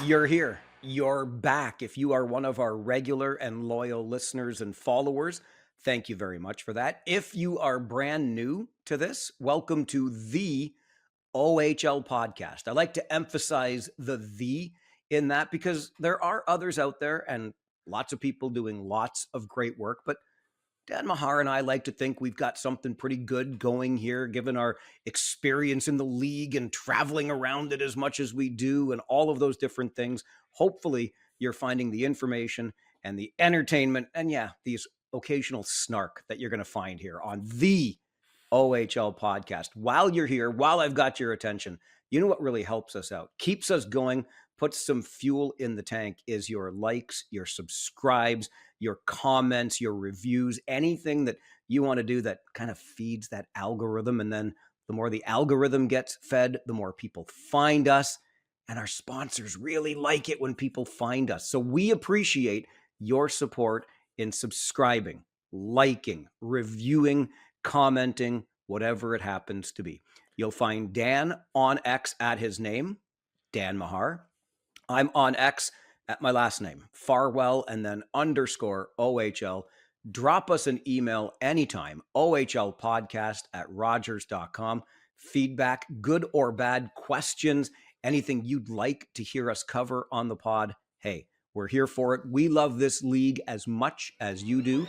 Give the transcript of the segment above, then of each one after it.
You're here. You're back. If you are one of our regular and loyal listeners and followers, thank you very much for that. If you are brand new to this, welcome to the OHL podcast. I like to emphasize the in that because there are others out there and lots of people doing lots of great work, but Dan Mahar and I like to think we've got something pretty good going here, given our experience in the league and traveling around it as much as we do and all of those different things. Hopefully, you're finding the information and the entertainment and, yeah, these occasional snark that you're going to find here on the OHL podcast. While you're here, while I've got your attention, you know what really helps us out, keeps us going, puts some fuel in the tank is your likes, your subscribes, your comments, your reviews, anything that you want to do that kind of feeds that algorithm. And then the more the algorithm gets fed, the more people find us. And our sponsors really like it when people find us. So we appreciate your support in subscribing, liking, reviewing, commenting, whatever it happens to be. You'll find Dan on X at his name, Dan Mahar. I'm on X at my last name, Farwell, and then _OHL. Drop us an email anytime, ohlpodcast@rogers.com. Feedback, good or bad, questions, anything you'd like to hear us cover on the pod. Hey, we're here for it. We love this league as much as you do.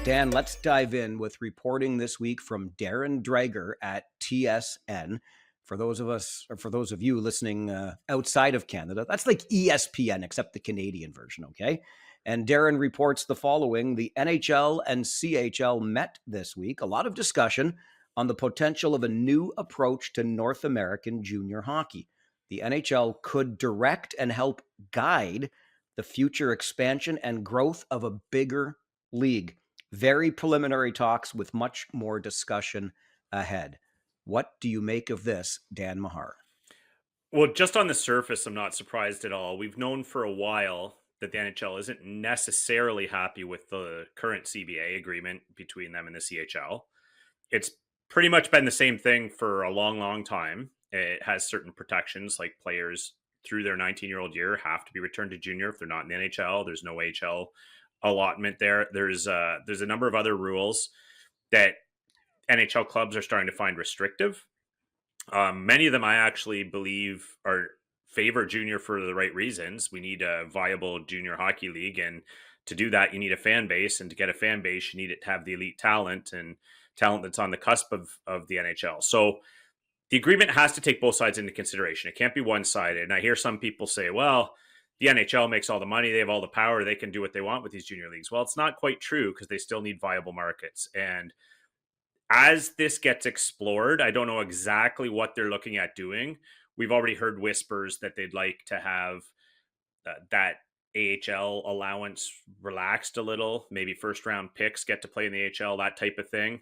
Dan, let's dive in with reporting this week from Darren Dreger at TSN. For those of us, or for those of you listening outside of Canada, that's like ESPN, except the Canadian version, okay? And Darren reports the following. The NHL and CHL met this week. A lot of discussion on the potential of a new approach to North American junior hockey. The NHL could direct and help guide the future expansion and growth of a bigger league. Very preliminary talks with much more discussion ahead. What do you make of this, Dan Mahar? Well, just on the surface, I'm not surprised at all. We've known for a while that the NHL isn't necessarily happy with the current CBA agreement between them and the CHL. It's pretty much been the same thing for a long, long time. It has certain protections, like players through their 19-year-old year have to be returned to junior if they're not in the NHL. There's no AHL allotment there. There's a number of other rules that NHL clubs are starting to find restrictive. Many of them I actually believe are favor junior for the right reasons. We need a viable junior hockey league, and to do that, you need a fan base, and to get a fan base, you need it to have the elite talent and talent that's on the cusp of the NHL. So the agreement has to take both sides into consideration. It can't be one-sided. And I hear some people say, well, the NHL makes all the money, they have all the power, they can do what they want with these junior leagues. Well, it's not quite true because they still need viable markets. And as this gets explored, I don't know exactly what they're looking at doing. We've already heard whispers that they'd like to have that AHL allowance relaxed a little. Maybe first round picks get to play in the AHL, that type of thing.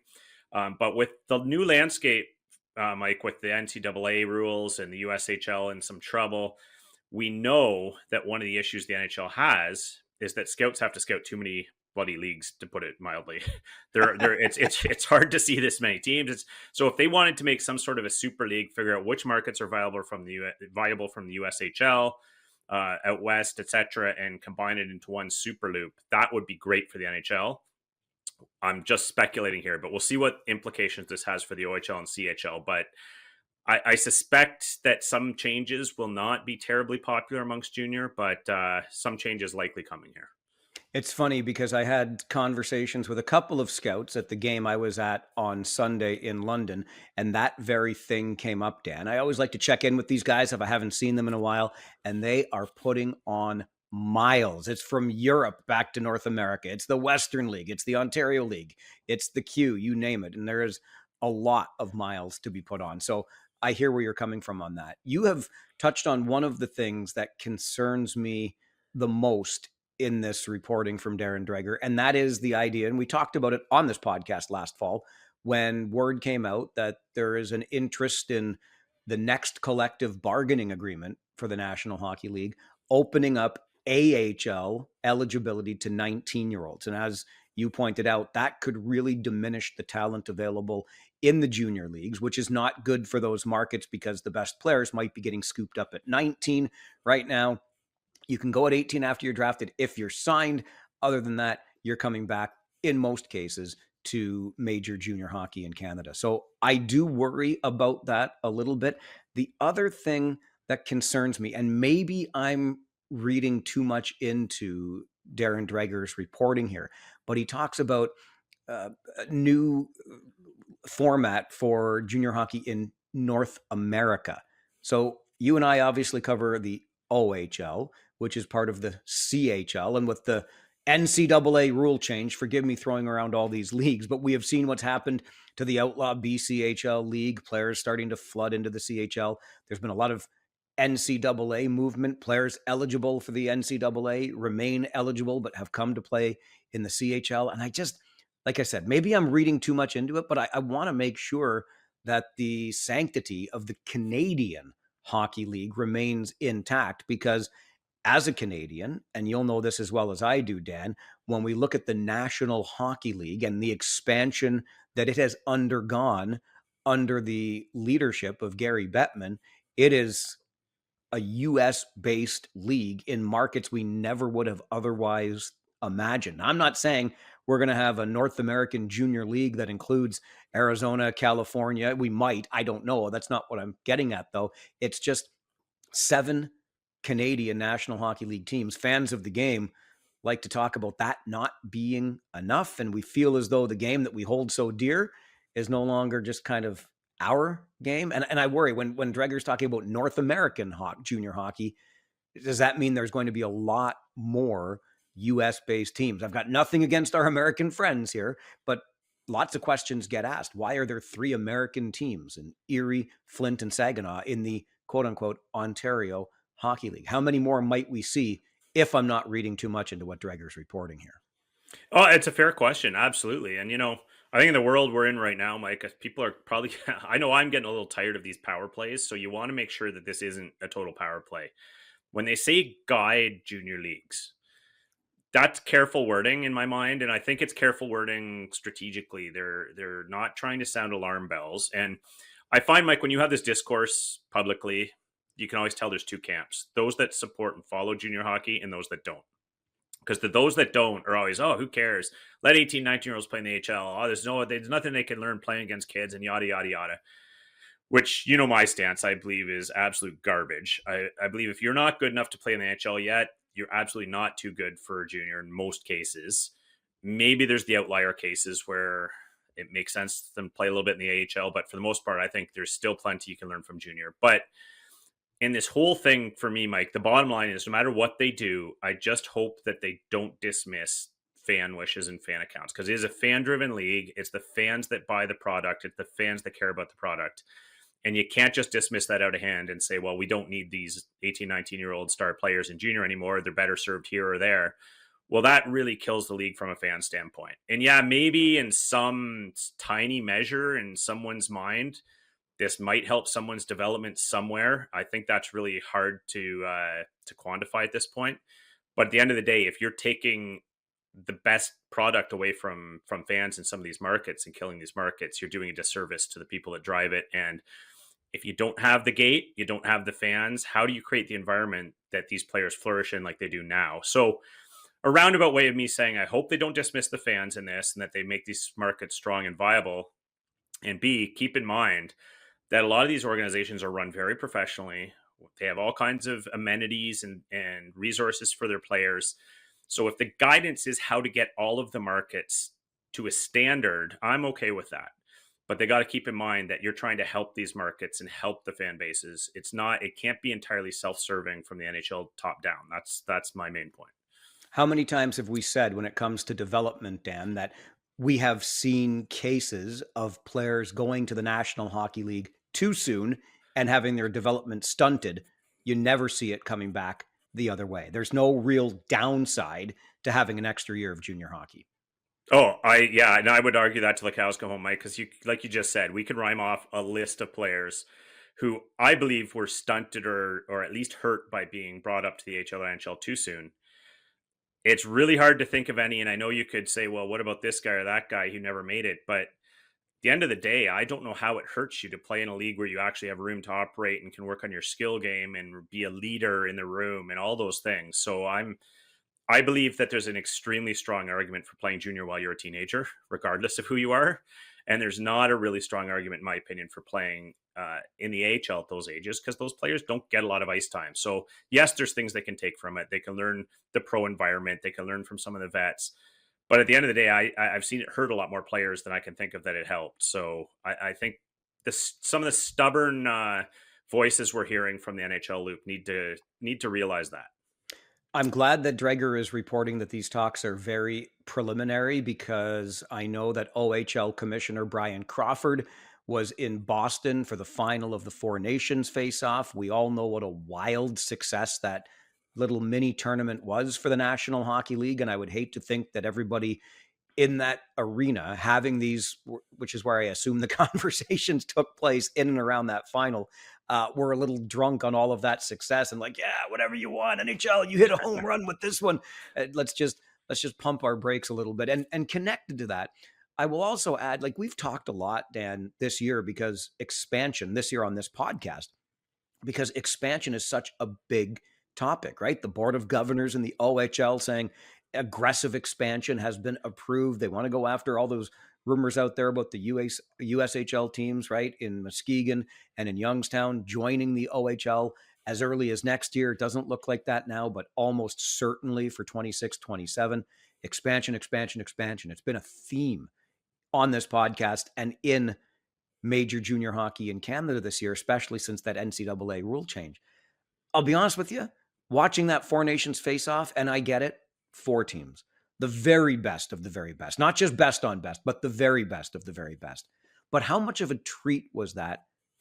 But with the new landscape, like with the NCAA rules and the USHL in some trouble, we know that one of the issues the NHL has is that scouts have to scout too many bloody leagues, to put it mildly. It's hard to see this many teams. So if they wanted to make some sort of a super league, figure out which markets are viable from the USHL, out west, etc., and combine it into one super loop, that would be great for the NHL. I'm just speculating here, but we'll see what implications this has for the OHL and CHL. But I suspect that some changes will not be terribly popular amongst junior, but some changes likely coming here. It's funny because I had conversations with a couple of scouts at the game I was at on Sunday in London, and that very thing came up, Dan. I always like to check in with these guys if I haven't seen them in a while, and they are putting on miles. It's from Europe back to North America. It's the Western League. It's the Ontario League. It's the Q, you name it. And there is a lot of miles to be put on. So I hear where you're coming from on that. You have touched on one of the things that concerns me the most in this reporting from Darren Dreger, and that is the idea, and we talked about it on this podcast last fall, when word came out that there is an interest in the next collective bargaining agreement for the National Hockey League, opening up AHL eligibility to 19-year-olds. And as you pointed out, that could really diminish the talent available in the junior leagues, which is not good for those markets because the best players might be getting scooped up at 19 right now. You can go at 18 after you're drafted if you're signed. Other than that, you're coming back in most cases to major junior hockey in Canada. So I do worry about that a little bit. The other thing that concerns me, and maybe I'm reading too much into Darren Dreger's reporting here, but he talks about a new format for junior hockey in North America. So you and I obviously cover the OHL, which is part of the CHL. And with the NCAA rule change, forgive me throwing around all these leagues, but we have seen what's happened to the outlaw BCHL league, players starting to flood into the CHL. There's been a lot of NCAA movement. Players eligible for the NCAA remain eligible, but have come to play in the CHL. And I just, like I said, maybe I'm reading too much into it, but I want to make sure that the sanctity of the Canadian Hockey League remains intact because as a Canadian, and you'll know this as well as I do, Dan, when we look at the National Hockey League and the expansion that it has undergone under the leadership of Gary Bettman, it is a US based league in markets we never would have otherwise imagined. I'm not saying we're going to have a North American junior league that includes Arizona, California. We might. I don't know. That's not what I'm getting at, though. It's just 7 Canadian National Hockey League teams. Fans of the game like to talk about that not being enough. And we feel as though the game that we hold so dear is no longer just kind of our game. And I worry when Dreger's talking about North American junior hockey, does that mean there's going to be a lot more US based teams? I've got nothing against our American friends here, but lots of questions get asked. Why are there 3 American teams in Erie, Flint, and Saginaw in the quote unquote Ontario Hockey League? How many more might we see if I'm not reading too much into what Dreger's reporting here? Oh, it's a fair question. Absolutely. And, I think in the world we're in right now, Mike, people are probably, I know I'm getting a little tired of these power plays. So you want to make sure that this isn't a total power play. When they say guide junior leagues, that's careful wording in my mind. And I think it's careful wording strategically. They're not trying to sound alarm bells. And I find, Mike, when you have this discourse publicly, you can always tell there's 2 camps: those that support and follow junior hockey and those that don't. Because those that don't are always, oh, who cares? Let 18, 19-year-olds play in the HL. Oh, there's nothing they can learn playing against kids and yada, yada, yada. Which, my stance, I believe, is absolute garbage. I believe if you're not good enough to play in the NHL yet, you're absolutely not too good for a junior in most cases. Maybe there's the outlier cases where it makes sense to them play a little bit in the AHL, but for the most part, I think there's still plenty you can learn from junior. But in this whole thing for me, Mike, the bottom line is no matter what they do, I just hope that they don't dismiss fan wishes and fan accounts, because it is a fan driven league. It's the fans that buy the product. It's the fans that care about the product. And you can't just dismiss that out of hand and say, well, we don't need these 18, 19-year-old star players in junior anymore. They're better served here or there. Well, that really kills the league from a fan standpoint. And yeah, maybe in some tiny measure in someone's mind, this might help someone's development somewhere. I think that's really hard to quantify at this point. But at the end of the day, if you're taking the best product away from fans in some of these markets and killing these markets, you're doing a disservice to the people that drive it. And if you don't have the gate, you don't have the fans, how do you create the environment that these players flourish in like they do now? So a roundabout way of me saying, I hope they don't dismiss the fans in this and that they make these markets strong and viable. And B, keep in mind that a lot of these organizations are run very professionally. They have all kinds of amenities and resources for their players. So if the guidance is how to get all of the markets to a standard, I'm okay with that. But they got to keep in mind that you're trying to help these markets and help the fan bases. It can't be entirely self-serving from the NHL top down. That's my main point. How many times have we said when it comes to development, Dan, that we have seen cases of players going to the National Hockey League too soon and having their development stunted? You never see it coming back the other way. There's no real downside to having an extra year of junior hockey. Oh, and I would argue that till the cows come home, Mike, because like you just said, we could rhyme off a list of players who I believe were stunted or at least hurt by being brought up to the HL and NHL too soon. It's really hard to think of any, and I know you could say, well, what about this guy or that guy who never made it? But the end of the day, I don't know how it hurts you to play in a league where you actually have room to operate and can work on your skill game and be a leader in the room and all those things. So I believe that there's an extremely strong argument for playing junior while you're a teenager, regardless of who you are. And there's not a really strong argument, in my opinion, for playing in the AHL at those ages because those players don't get a lot of ice time. So, yes, there's things they can take from it. They can learn the pro environment, they can learn from some of the vets. But at the end of the day, I've seen it hurt a lot more players than I can think of that it helped. So, I think some of the stubborn voices we're hearing from the NHL loop need to realize that. I'm glad that Dreger is reporting that these talks are very preliminary because I know that OHL Commissioner Brian Crawford was in Boston for the final of the Four Nations face-off. We all know what a wild success that little mini tournament was for the National Hockey League, and I would hate to think that everybody in that arena having these, which is where I assume the conversations took place in and around that final, were a little drunk on all of that success and like, yeah, whatever you want, NHL, you hit a home run with this one. Let's just pump our brakes a little bit. And connected to that, I will also add, like we've talked a lot, Dan, this year because expansion this year on this podcast because expansion is such a big topic, right? The Board of Governors and the OHL saying aggressive expansion has been approved. They want to go after all those rumors out there about the USHL teams, right? In Muskegon and in Youngstown joining the OHL as early as next year. It doesn't look like that now, but almost certainly for 26, 27. Expansion, expansion, expansion. It's been a theme on this podcast and in major junior hockey in Canada this year, especially since that NCAA rule change. I'll be honest with you, watching that Four Nations face off, and I get it, four teams, the very best of the very best, not just best on best, but the very best of the very best. But how much of a treat was that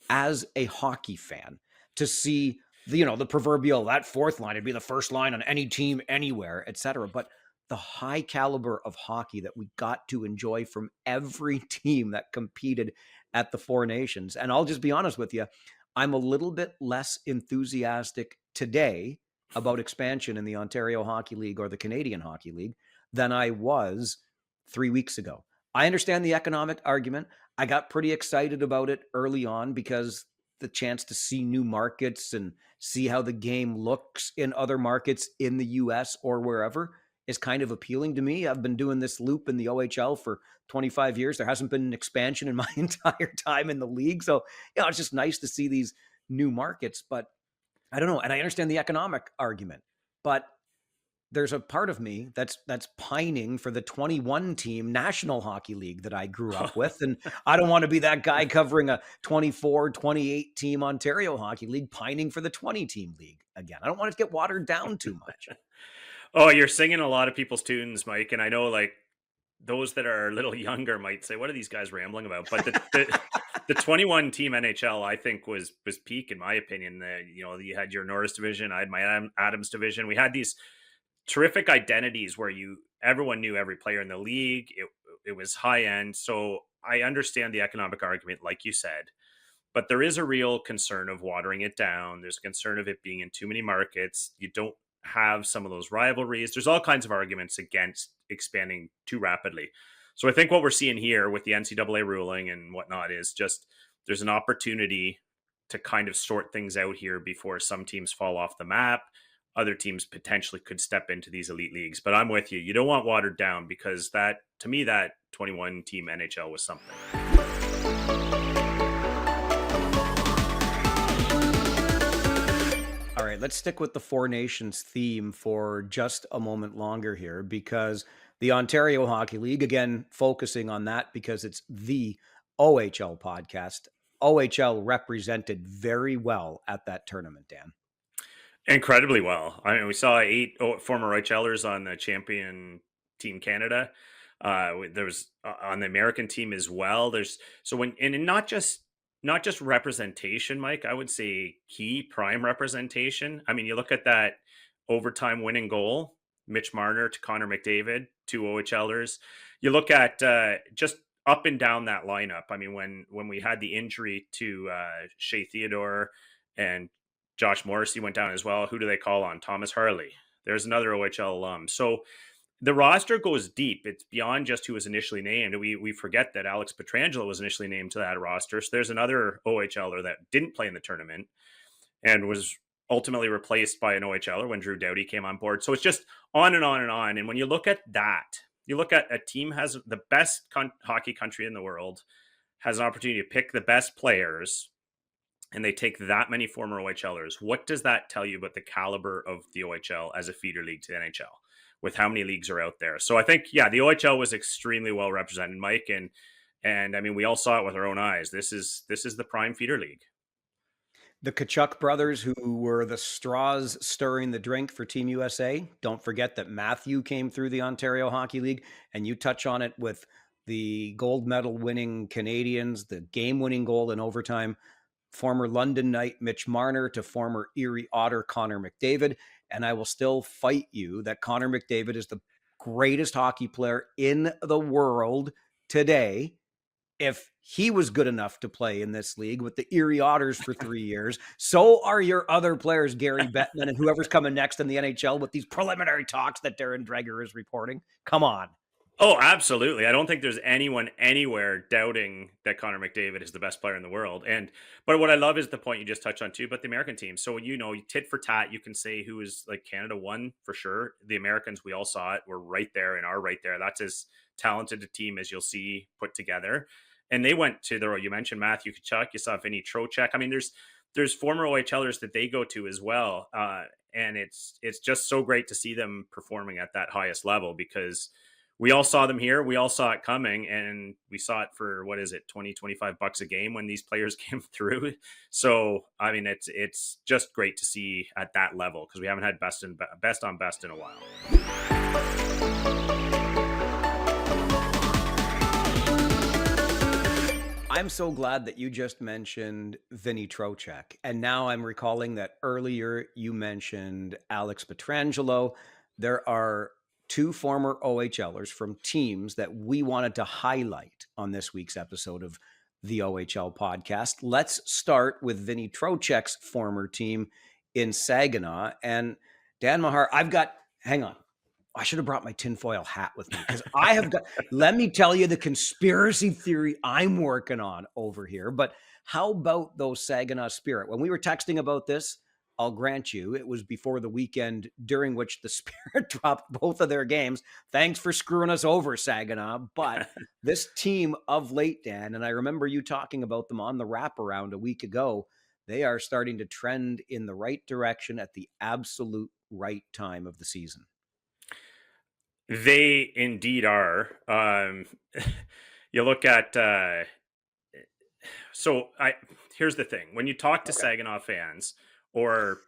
as a hockey fan to see the proverbial that fourth line would be the first line on any team anywhere, etc. But the high caliber of hockey that we got to enjoy from every team that competed at the Four Nations. And I'll just be honest with you, I'm a little bit less enthusiastic today about expansion in the Ontario Hockey League or the Canadian Hockey League than I was 3 weeks ago. I understand the economic argument. I got pretty excited about it early on because the chance to see new markets and see how the game looks in other markets in the US or wherever is kind of appealing to me. I've been doing this loop in the OHL for 25 years. There hasn't been an expansion in my entire time in the league. So, it's just nice to see these new markets, but I don't know. And I understand the economic argument, but there's a part of me that's pining for the 21 team National Hockey League that I grew up with. And I don't want to be that guy covering a 24, 28 team Ontario Hockey League pining for the 20 team league again. I don't want it to get watered down too much. Oh, you're singing a lot of people's tunes, Mike, and I know like those that are a little younger might say, "What are these guys rambling about?" But the 21 team NHL, I think, was peak in my opinion. You had your Norris division, I had my Adams division. We had these terrific identities where everyone knew every player in the league. It was high end, so I understand the economic argument, like you said. But there is a real concern of watering it down. There's a concern of it being in too many markets. You don't have some of those rivalries. There's all kinds of arguments against expanding too rapidly. So I think what we're seeing here with the NCAA ruling and whatnot is just there's an opportunity to kind of sort things out here before some teams fall off the map. Other teams potentially could step into these elite leagues. But I'm with you. You don't want watered down because to me, that 21 team NHL was something. All right, let's stick with the Four Nations theme for just a moment longer here because the Ontario Hockey League, again, focusing on that because it's the OHL podcast, OHL represented very well at that tournament, Dan. Incredibly well. I mean, we saw 8 former OHLers on the champion Team Canada. There was on the American team as well. Not just representation, Mike. I would say key prime representation. I mean, you look at that overtime winning goal, Mitch Marner to Connor McDavid, 2 OHLers. You look at just up and down that lineup. I mean, when we had the injury to Shea Theodore and Josh Morrissey went down as well. Who do they call on? Thomas Harley. There's another OHL alum. So the roster goes deep. It's beyond just who was initially named. We forget that Alex Pietrangelo was initially named to that roster. So there's another OHLer that didn't play in the tournament and was ultimately replaced by an OHLer when Drew Doughty came on board. So it's just on and on and on. And when you look at that, you look at a team has the best hockey country in the world, has an opportunity to pick the best players, and they take that many former OHLers. What does that tell you about the caliber of the OHL as a feeder league to the NHL with how many leagues are out there? So I think, yeah, the OHL was extremely well represented, Mike. And I mean, we all saw it with our own eyes. This is the prime feeder league. The Kachuk brothers, who were the straws stirring the drink for Team USA. Don't forget that Matthew came through the Ontario Hockey League, and you touch on it with the gold medal winning Canadians, the game-winning goal in overtime, former London Knight Mitch Marner to former Erie Otter Connor McDavid. And I will still fight you that Connor McDavid is the greatest hockey player in the world today. If he was good enough to play in this league with the Erie Otters for 3 years, so are your other players, Gary Bettman and whoever's coming next in the NHL with these preliminary talks that Darren Dreger is reporting. Come on. Oh, absolutely. I don't think there's anyone anywhere doubting that Connor McDavid is the best player in the world. But what I love is the point you just touched on too, but the American team. So, tit for tat, you can say who is like Canada won for sure. The Americans, we all saw it. We're right there and are right there. That's as talented a team as you'll see put together. And they went to you mentioned Matthew Tkachuk, you saw Vinny Trocheck. I mean, there's former OHLers that they go to as well. And it's just so great to see them performing at that highest level because we all saw them here. We all saw it coming, and we saw it for, what is it, 20, $25 a game when these players came through. So, I mean, it's just great to see at that level because we haven't had best on best in a while. I'm so glad that you just mentioned Vinny Trocheck. And now I'm recalling that earlier you mentioned Alex Pietrangelo. There are two former OHLers from teams that we wanted to highlight on this week's episode of the OHL podcast. Let's start with Vinny Trocheck's former team in Saginaw. And Dan Mahar, hang on. I should have brought my tinfoil hat with me because let me tell you the conspiracy theory I'm working on over here. But how about those Saginaw Spirit? When we were texting about this, I'll grant you, it was before the weekend during which the Spirit dropped both of their games. Thanks for screwing us over, Saginaw. But this team of late, Dan, and I remember you talking about them on the Wraparound a week ago, they are starting to trend in the right direction at the absolute right time of the season. They indeed are. You look at here's the thing. When you talk to Saginaw fans or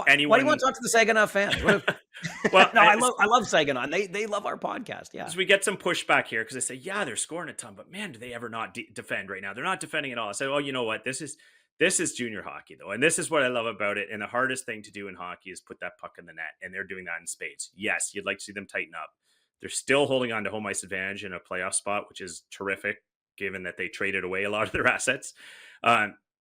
anyone, why do you want to talk to the Saginaw fans? Well, no, I love Saginaw. And they love our podcast. Yeah, because we get some pushback here because they say, yeah, they're scoring a ton, but man, do they ever not defend right now? They're not defending at all. I say, well, you know what? This is junior hockey though, and this is what I love about it. And the hardest thing to do in hockey is put that puck in the net, and they're doing that in spades. Yes, you'd like to see them tighten up. They're still holding on to home ice advantage in a playoff spot, which is terrific, given that they traded away a lot of their assets.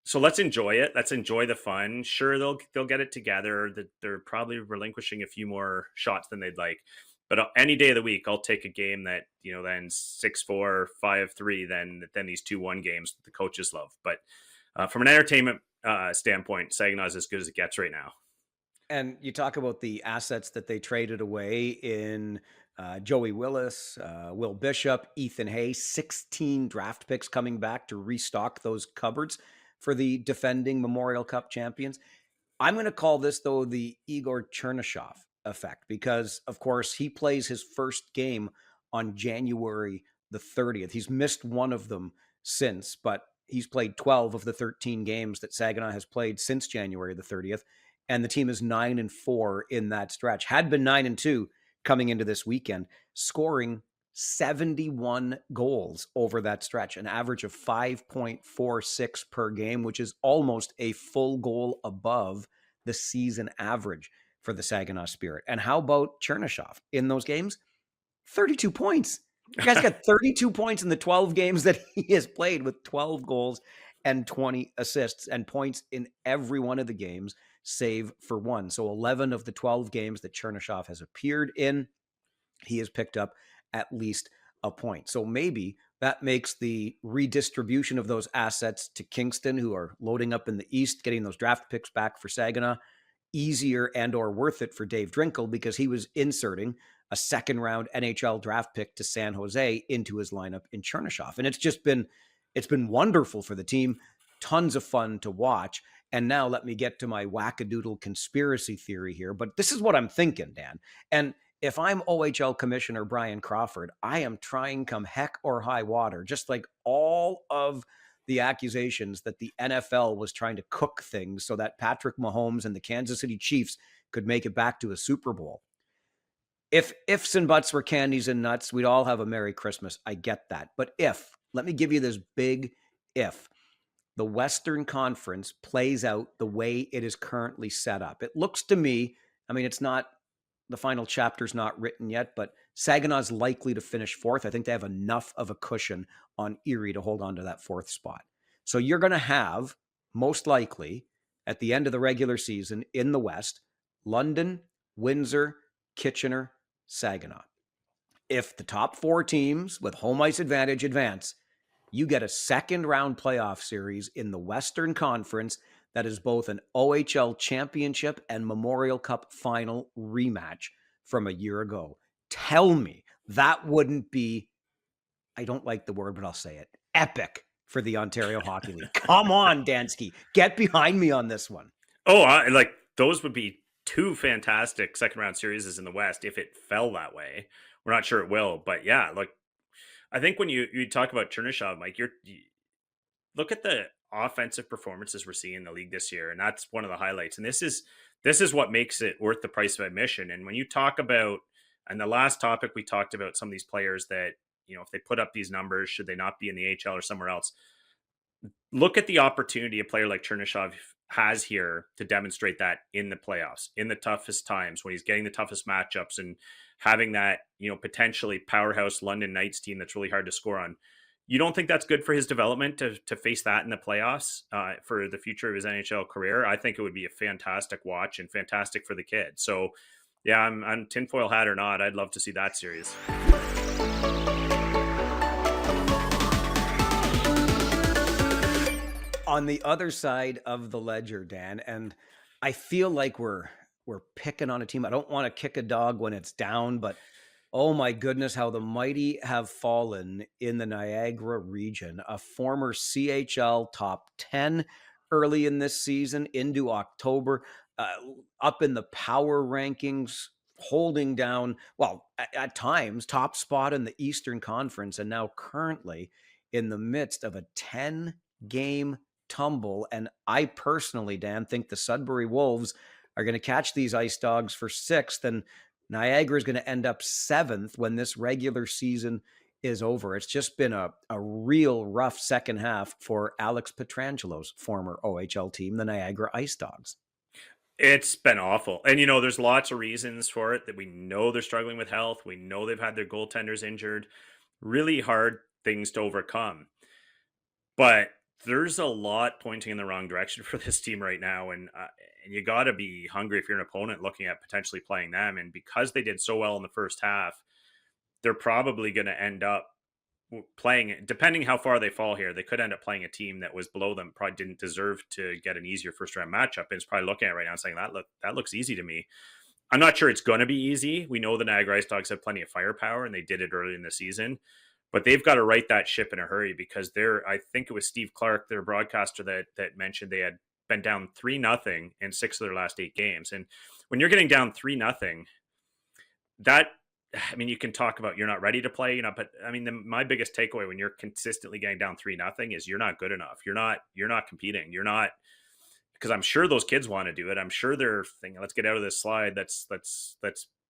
So let's enjoy it. Let's enjoy the fun. Sure, they'll get it together. They're probably relinquishing a few more shots than they'd like. But any day of the week, I'll take a game that then 6-4, 5-3 than these 2-1 games that the coaches love. But from an entertainment standpoint, Saginaw is as good as it gets right now. And you talk about the assets that they traded away in Joey Willis, Will Bishop, Ethan Hay, 16 draft picks coming back to restock those cupboards for the defending Memorial Cup champions. I'm going to call this, though, the Igor Chernyshov effect, because, of course, he plays his first game on January the 30th. He's missed one of them since, but he's played 12 of the 13 games that Saginaw has played since January the 30th. And the team is 9-4 in that stretch, had been 9-2 coming into this weekend, scoring 71 goals over that stretch, an average of 5.46 per game, which is almost a full goal above the season average for the Saginaw Spirit. And how about Chernyshov in those games? 32 points. You guys got 32 points in the 12 games that he has played, with 12 goals and 20 assists and points in every one of the games. save for one. So 11 of the 12 games that Chernyshov has appeared in, he has picked up at least a point. So maybe that makes the redistribution of those assets to Kingston, who are loading up in the East, getting those draft picks back for Saginaw, easier and or worth it for Dave Drinkel, because he was inserting a second round NHL draft pick to San Jose into his lineup in Chernyshov. And it's been wonderful for the team, tons of fun to watch. And now let me get to my wackadoodle conspiracy theory here. But this is what I'm thinking, Dan. And if I'm OHL Commissioner Brian Crawford, I am trying come heck or high water, just like all of the accusations that the NFL was trying to cook things so that Patrick Mahomes and the Kansas City Chiefs could make it back to a Super Bowl. If ifs and buts were candies and nuts, we'd all have a Merry Christmas. I get that. But let me give you this big if, the Western Conference plays out the way it is currently set up. It looks to me, I mean, it's not, the final chapter's not written yet, but Saginaw's likely to finish fourth. I think they have enough of a cushion on Erie to hold on to that fourth spot. So you're going to have, most likely, at the end of the regular season in the West, London, Windsor, Kitchener, Saginaw. If the top four teams with home ice advantage advance, you get a second round playoff series in the Western Conference that is both an OHL championship and Memorial Cup final rematch from a year ago. Tell me that wouldn't be, I don't like the word, but I'll say it, epic for the Ontario Hockey League. Come on, Dansky, get behind me on this one. Oh, those would be two fantastic second round series in the West if it fell that way. We're not sure it will, but yeah, look, I think when you talk about Chernyshov, Mike, you look at the offensive performances we're seeing in the league this year, and that's one of the highlights. And this is what makes it worth the price of admission. And when you talk about, and the last topic we talked about, some of these players that, if they put up these numbers, should they not be in the AHL or somewhere else? Look at the opportunity a player like Chernyshov has here to demonstrate that in the playoffs, in the toughest times, when he's getting the toughest matchups and having that, potentially powerhouse London Knights team that's really hard to score on. You don't think that's good for his development to face that in the playoffs for the future of his NHL career? I think it would be a fantastic watch and fantastic for the kid. So, yeah, I'm tinfoil hat or not, I'd love to see that series. On the other side of the ledger, Dan, and I feel like we're picking on a team. I don't want to kick a dog when it's down, but oh my goodness, how the mighty have fallen in the Niagara region. A former CHL top 10 early in this season into October, up in the power rankings, holding down, well, at times, top spot in the Eastern Conference, and now currently in the midst of a 10-game tumble. And I personally, Dan, think the Sudbury Wolves are going to catch these Ice Dogs for sixth, and Niagara is going to end up seventh when this regular season is over. It's just been a real rough second half for Alex Petrangelo's former OHL team, the Niagara Ice Dogs. It's been awful. And, there's lots of reasons for it that we know they're struggling with health. We know they've had their goaltenders injured. Really hard things to overcome. But there's a lot pointing in the wrong direction for this team right now. And you got to be hungry if you're an opponent looking at potentially playing them. And because they did so well in the first half, they're probably going to end up playing, depending how far they fall here, they could end up playing a team that was below them, probably didn't deserve to get an easier first round matchup. And it's probably looking at it right now and saying that looks easy to me. I'm not sure it's going to be easy. We know the Niagara Ice Dogs have plenty of firepower, and they did it early in the season. But they've got to right that ship in a hurry, because I think it was Steve Clark, their broadcaster, that mentioned they had been down 3-0 in 6 of their last 8 games. And when you're getting down 3-0, you can talk about you're not ready to play, but my biggest takeaway when you're consistently getting down 3-0 is you're not good enough. You're not competing. You're not, because I'm sure those kids want to do it. I'm sure they're thinking, let's get out of this slide. Let's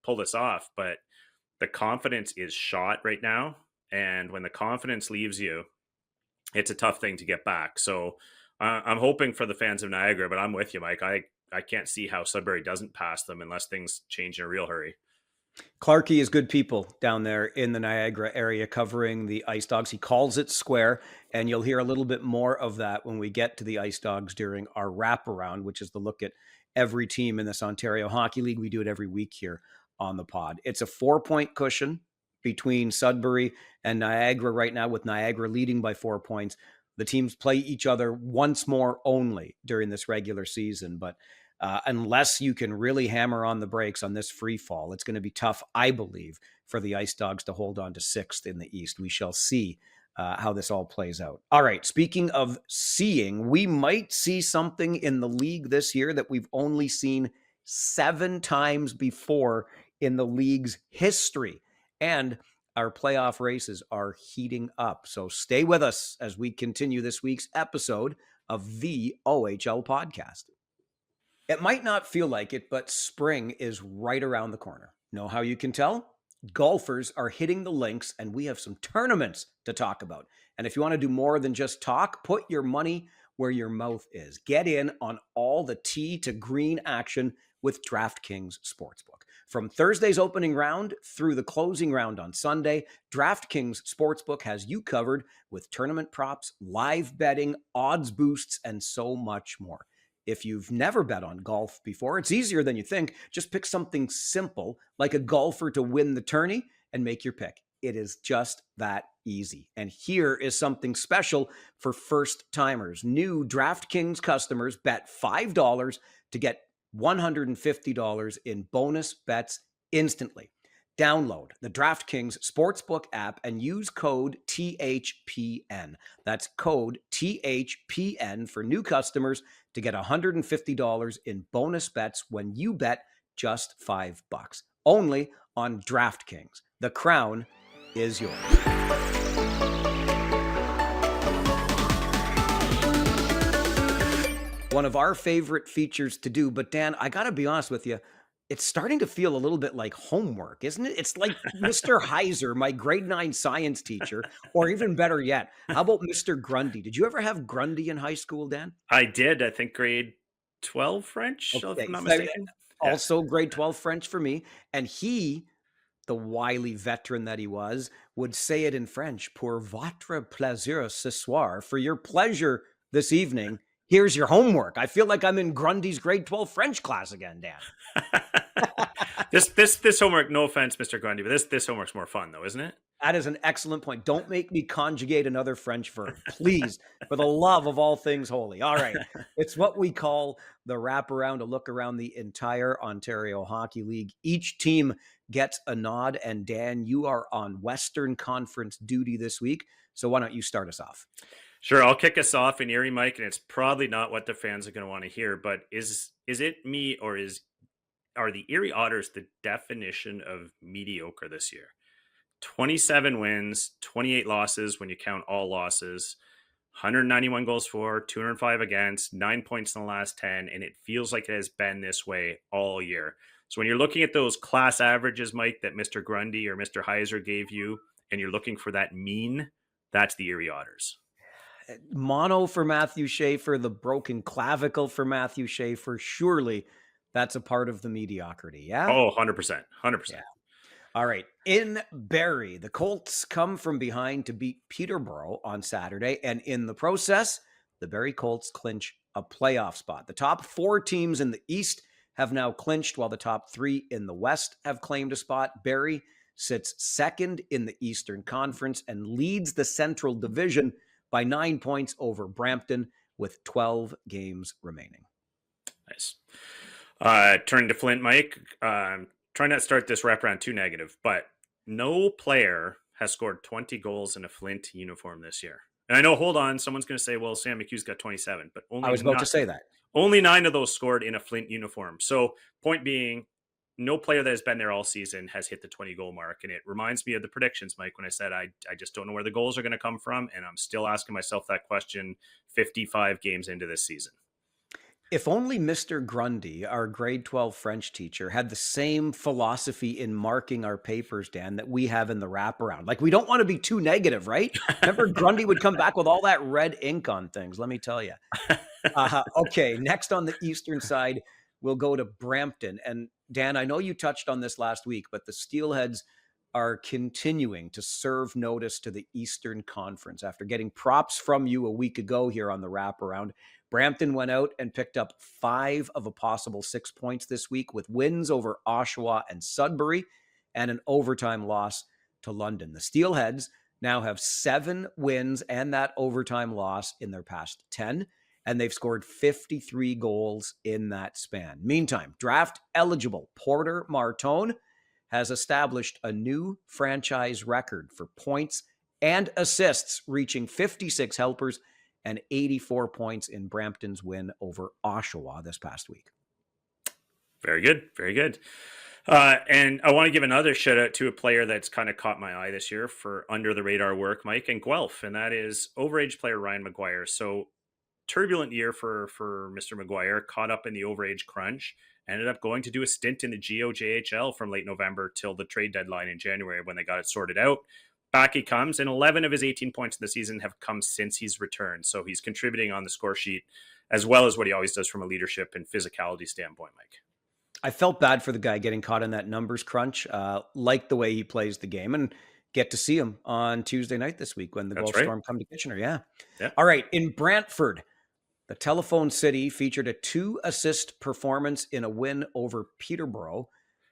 pull this off. But the confidence is shot right now. And when the confidence leaves you, it's a tough thing to get back. So I'm hoping for the fans of Niagara, but I'm with you, Mike. I can't see how Sudbury doesn't pass them unless things change in a real hurry. Clarkey is good people down there in the Niagara area covering the Ice Dogs. He calls it square, and you'll hear a little bit more of that when we get to the Ice Dogs during our wraparound, which is the look at every team in this Ontario Hockey League. We do it every week here on the pod. It's a 4-point cushion between Sudbury and Niagara right now, with Niagara leading by 4 points. The teams play each other once more only during this regular season, but unless you can really hammer on the brakes on this free fall, it's going to be tough, I believe, for the Ice Dogs to hold on to 6th in the East. We shall see how this all plays out. All right, speaking of seeing, we might see something in the league this year that we've only seen 7 times before in the league's history. And our playoff races are heating up. So stay with us as we continue this week's episode of the OHL podcast. It might not feel like it, but spring is right around the corner. Know how you can tell? Golfers are hitting the links, and we have some tournaments to talk about. And if you want to do more than just talk, put your money where your mouth is. Get in on all the tee to green action with DraftKings Sportsbook. From Thursday's opening round through the closing round on Sunday, DraftKings Sportsbook has you covered with tournament props, live betting, odds boosts, and so much more. If you've never bet on golf before, it's easier than you think. Just pick something simple, like a golfer to win the tourney, and make your pick. It is just that easy. And here is something special for first timers. New DraftKings customers bet $5 to get $150 in bonus bets instantly. Download the DraftKings Sportsbook app and use code THPN. That's code THPN for new customers to get $150 in bonus bets when you bet just $5. Only on DraftKings. The crown is yours. One of our favorite features to do, but Dan, I got to be honest with you, it's starting to feel a little bit like homework, isn't it? It's like Mr. Heiser, my grade 9 science teacher, or even better yet, how about Mr. Grundy? Did you ever have Grundy in high school, Dan? I did. I think grade 12 French, if I'm not mistaken. Also grade 12 French for me. And he, the wily veteran that he was, would say it in French, pour votre plaisir ce soir, for your pleasure this evening. Here's your homework. I feel like I'm in Grundy's grade 12 French class again, Dan. This homework, no offense, Mr. Grundy, but this homework's more fun though, isn't it? That is an excellent point. Don't make me conjugate another French verb, please, for the love of all things holy. All right. It's what we call the wraparound, a look around the entire Ontario Hockey League. Each team gets a nod, and Dan, you are on Western Conference duty this week. So why don't you start us off? Sure, I'll kick us off in Erie, Mike, and it's probably not what the fans are going to want to hear, but is it me, or are the Erie Otters the definition of mediocre this year? 27 wins, 28 losses when you count all losses, 191 goals for, 205 against, 9 points in the last 10, and it feels like it has been this way all year. So when you're looking at those class averages, Mike, that Mr. Grundy or Mr. Heiser gave you, and you're looking for that mean, that's the Erie Otters. Mono for Matthew Schaefer, the broken clavicle for Matthew Schaefer. Surely that's a part of the mediocrity. Yeah. Oh, 100%. 100%. Yeah. All right. In Barrie, the Colts come from behind to beat Peterborough on Saturday. And in the process, the Barrie Colts clinch a playoff spot. The top 4 teams in the East have now clinched, while the top 3 in the West have claimed a spot. Barrie sits second in the Eastern Conference and leads the Central Division by 9 points over Brampton with 12 games remaining. Nice. Turning to Flint, Mike. Trying not to start this wraparound too negative, but no player has scored 20 goals in a Flint uniform this year. And I know, hold on, someone's going to say, well, Sam McHugh's got 27, but only I was about to say that. Only 9 of those scored in a Flint uniform. So point being, no player that has been there all season has hit the 20-goal mark. And it reminds me of the predictions, Mike, when I said I just don't know where the goals are going to come from. And I'm still asking myself that question 55 games into this season. If only Mr. Grundy, our grade 12 French teacher, had the same philosophy in marking our papers, Dan, that we have in the wraparound. Like, we don't want to be too negative, right? Remember, Grundy would come back with all that red ink on things, let me tell you. Okay, next on the eastern side, we'll go to Brampton. And Dan, I know you touched on this last week, but the Steelheads are continuing to serve notice to the Eastern Conference. After getting props from you a week ago here on the Wraparound, Brampton went out and picked up 5 of a possible 6 points this week with wins over Oshawa and Sudbury and an overtime loss to London. The Steelheads now have 7 wins and that overtime loss in their past 10, and they've scored 53 goals in that span. Meantime, draft eligible Porter Martone has established a new franchise record for points and assists, reaching 56 helpers and 84 points in Brampton's win over Oshawa this past week. Very good. Very good. And I want to give another shout out to a player that's kind of caught my eye this year for under the radar work, Mike, and Guelph, and that is overage player Ryan McGuire. So turbulent year for Mr. McGuire, caught up in the overage crunch, ended up going to do a stint in the GOJHL from late November till the trade deadline in January when they got it sorted out. Back he comes, and 11 of his 18 points in the season have come since he's returned. So he's contributing on the score sheet as well as what he always does from a leadership and physicality standpoint, Mike. I felt bad for the guy getting caught in that numbers crunch. Like the way he plays the game, and get to see him on Tuesday night this week when the Guelph Storm come to Kitchener. Yeah. All right. In Brantford, the Telephone City featured a 2-assist performance in a win over Peterborough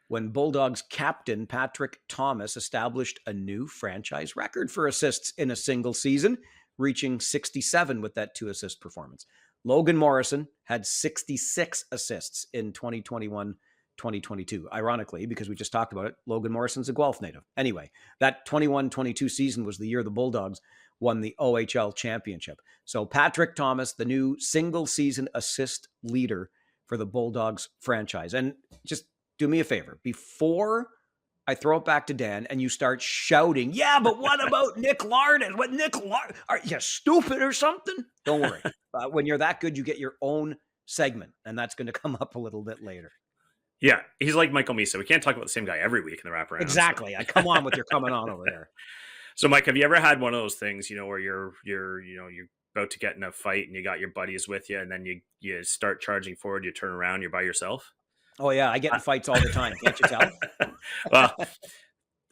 when Bulldogs captain Patrick Thomas established a new franchise record for assists in a single season, reaching 67 with that 2-assist performance. Logan Morrison had 66 assists in 2021-2022. Ironically, because we just talked about it, Logan Morrison's a Guelph native. Anyway, that 21-22 season was the year the Bulldogs won the OHL championship. So Patrick Thomas, the new single-season assist leader for the Bulldogs franchise. And just do me a favor. Before I throw it back to Dan and you start shouting, yeah, but what about Nick Lardis? What Nick Lardis? Are you stupid or something? Don't worry. When you're that good, you get your own segment, and that's going to come up a little bit later. Yeah, he's like Michael Misa. We can't talk about the same guy every week in the Wraparound. Exactly. So. Come on with your coming on over there. So, Mike, have you ever had one of those things, where you're about to get in a fight and you got your buddies with you, and then you start charging forward, you turn around, you're by yourself? Oh, yeah. I get in fights all the time. Can't you tell? Well,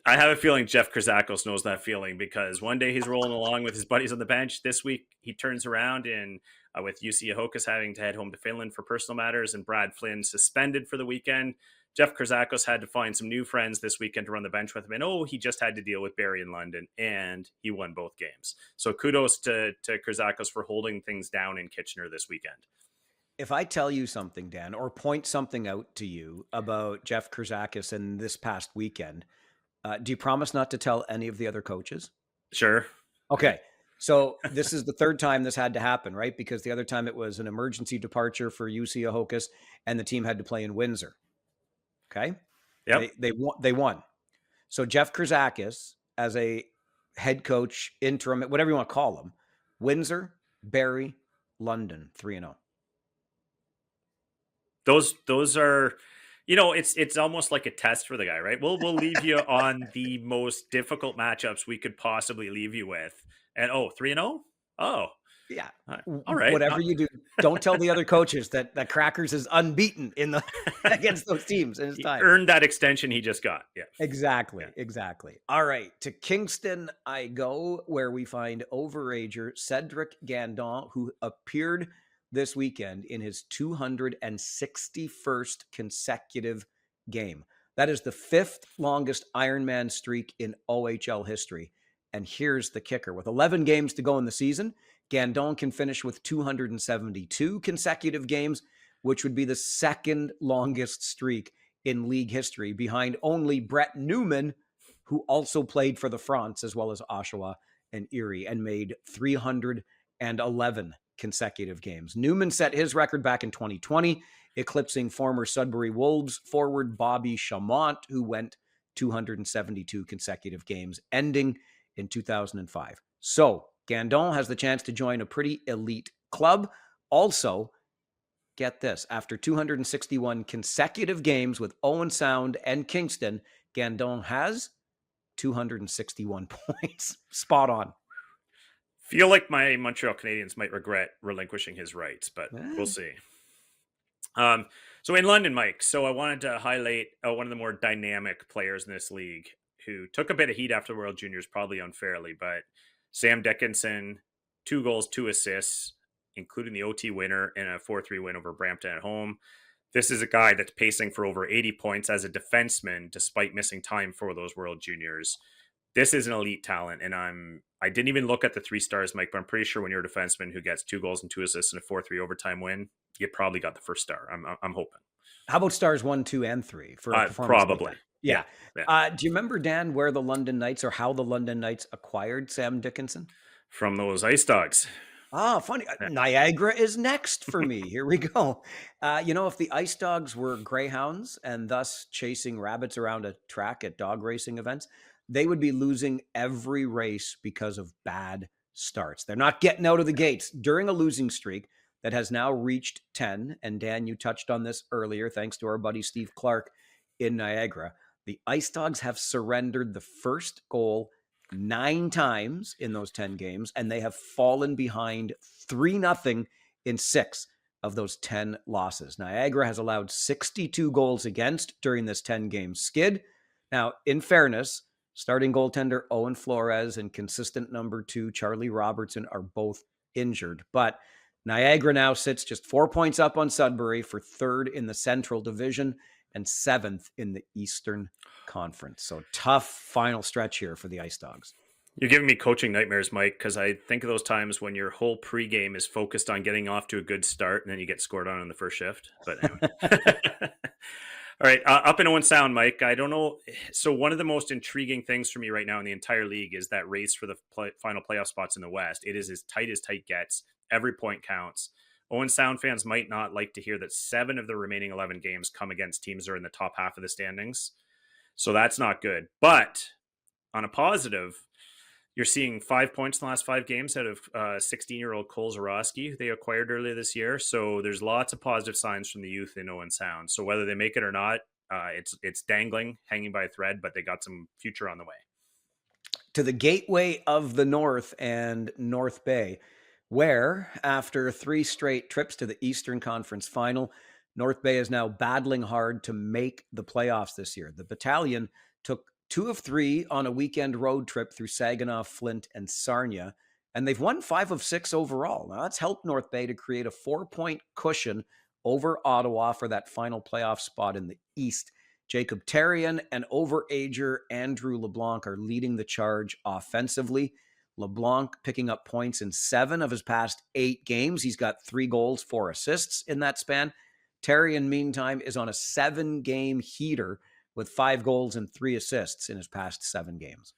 I have a feeling Jeff Krzakos knows that feeling, because one day he's rolling along with his buddies on the bench. This week, he turns around and with UC Ahokas having to head home to Finland for personal matters and Brad Flynn suspended for the weekend, Jeff Krzakos had to find some new friends this weekend to run the bench with him. And he just had to deal with Barrie in London, and he won both games. So kudos to Krzakos for holding things down in Kitchener this weekend. If I tell you something, Dan, or point something out to you about Jeff Krzakos in this past weekend, do you promise not to tell any of the other coaches? Sure. Okay. So this is the third time this had to happen, right? Because the other time it was an emergency departure for UC Ahokas and the team had to play in Windsor. Okay. Yep. They won. So Jeff Krzakos, as a head coach, interim, whatever you want to call him, Windsor, Barrie, London, 3-0. Those are, it's almost like a test for the guy, right? We'll leave you on the most difficult matchups we could possibly leave you with. And 3-0? Oh. Yeah. All right. Whatever you do, don't tell the other coaches that Crackers is unbeaten against those teams in his time. He earned that extension he just got. Yeah. Exactly. All right. To Kingston I go, where we find overager Cedric Gandon, who appeared this weekend in his 261st consecutive game. That is the 5th longest Ironman streak in OHL history. And here's the kicker. With 11 games to go in the season, Gandon can finish with 272 consecutive games, which would be the second longest streak in league history, behind only Brett Newman, who also played for the France as well as Oshawa and Erie and made 311 consecutive games. Newman set his record back in 2020, eclipsing former Sudbury Wolves forward Bobby Chamont, who went 272 consecutive games, ending in 2005. So Gandon has the chance to join a pretty elite club. Also, get this, after 261 consecutive games with Owen Sound and Kingston, Gandon has 261 points. Spot on. Feel like my Montreal Canadiens might regret relinquishing his rights, but we'll see. So in London, Mike, so I wanted to highlight one of the more dynamic players in this league who took a bit of heat after the World Juniors, probably unfairly, but Sam Dickinson, 2 goals, 2 assists, including the OT winner and a 4-3 win over Brampton at home. This is a guy that's pacing for over 80 points as a defenseman, despite missing time for those World Juniors. This is an elite talent, and I didn't even look at the 3 stars, Mike, but I'm pretty sure when you're a defenseman who gets 2 goals and 2 assists and a 4-3 overtime win, you probably got the first star. I'm hoping. How about stars 1, 2, and 3 for a performance like Probably. that? Yeah. Yeah. Do you remember, Dan, where the London Knights or how the London Knights acquired Sam Dickinson? From those Ice Dogs. Funny. Yeah. Niagara is next for me. Here we go. If the Ice Dogs were greyhounds and thus chasing rabbits around a track at dog racing events, they would be losing every race because of bad starts. They're not getting out of the gates during a losing streak that has now reached 10. And Dan, you touched on this earlier, thanks to our buddy Steve Clark in Niagara. The Ice Dogs have surrendered the first goal 9 times in those 10 games, and they have fallen behind 3-0 in 6 of those 10 losses. Niagara has allowed 62 goals against during this 10-game skid. Now, in fairness, starting goaltender Owen Flores and consistent number 2 Charlie Robertson are both injured, but Niagara now sits just 4 points up on Sudbury for 3rd in the Central Division and 7th in the Eastern Conference. So tough final stretch here for the Ice Dogs. You're giving me coaching nightmares, Mike, because I think of those times when your whole pregame is focused on getting off to a good start and then you get scored on in the first shift. But anyway. All right, up in Owen Sound, Mike. I don't know. So one of the most intriguing things for me right now in the entire league is that race for the final playoff spots in the West. It is as tight gets. Every point counts. Owen Sound fans might not like to hear that 7 of the remaining 11 games come against teams that are in the top half of the standings. So that's not good. But on a positive, you're seeing 5 points in the last 5 games out of 16-year-old Cole Zarowski, who they acquired earlier this year. So there's lots of positive signs from the youth in Owen Sound. So whether they make it or not, it's dangling, hanging by a thread, but they got some future on the way. To the gateway of the North and North Bay, where after 3 straight trips to the Eastern Conference Final, North Bay is now battling hard to make the playoffs this year. The Battalion took 2 of 3 on a weekend road trip through Saginaw, Flint, and Sarnia, and they've won 5 of 6 overall. Now, that's helped North Bay to create a 4-point cushion over Ottawa for that final playoff spot in the East. Jacob Therrien and overager Andrew LeBlanc are leading the charge offensively. LeBlanc picking up points in 7 of his past 8 games. He's got 3 goals, 4 assists in that span. Therrien, meantime, is on a 7-game heater with 5 goals and 3 assists in his past 7 games.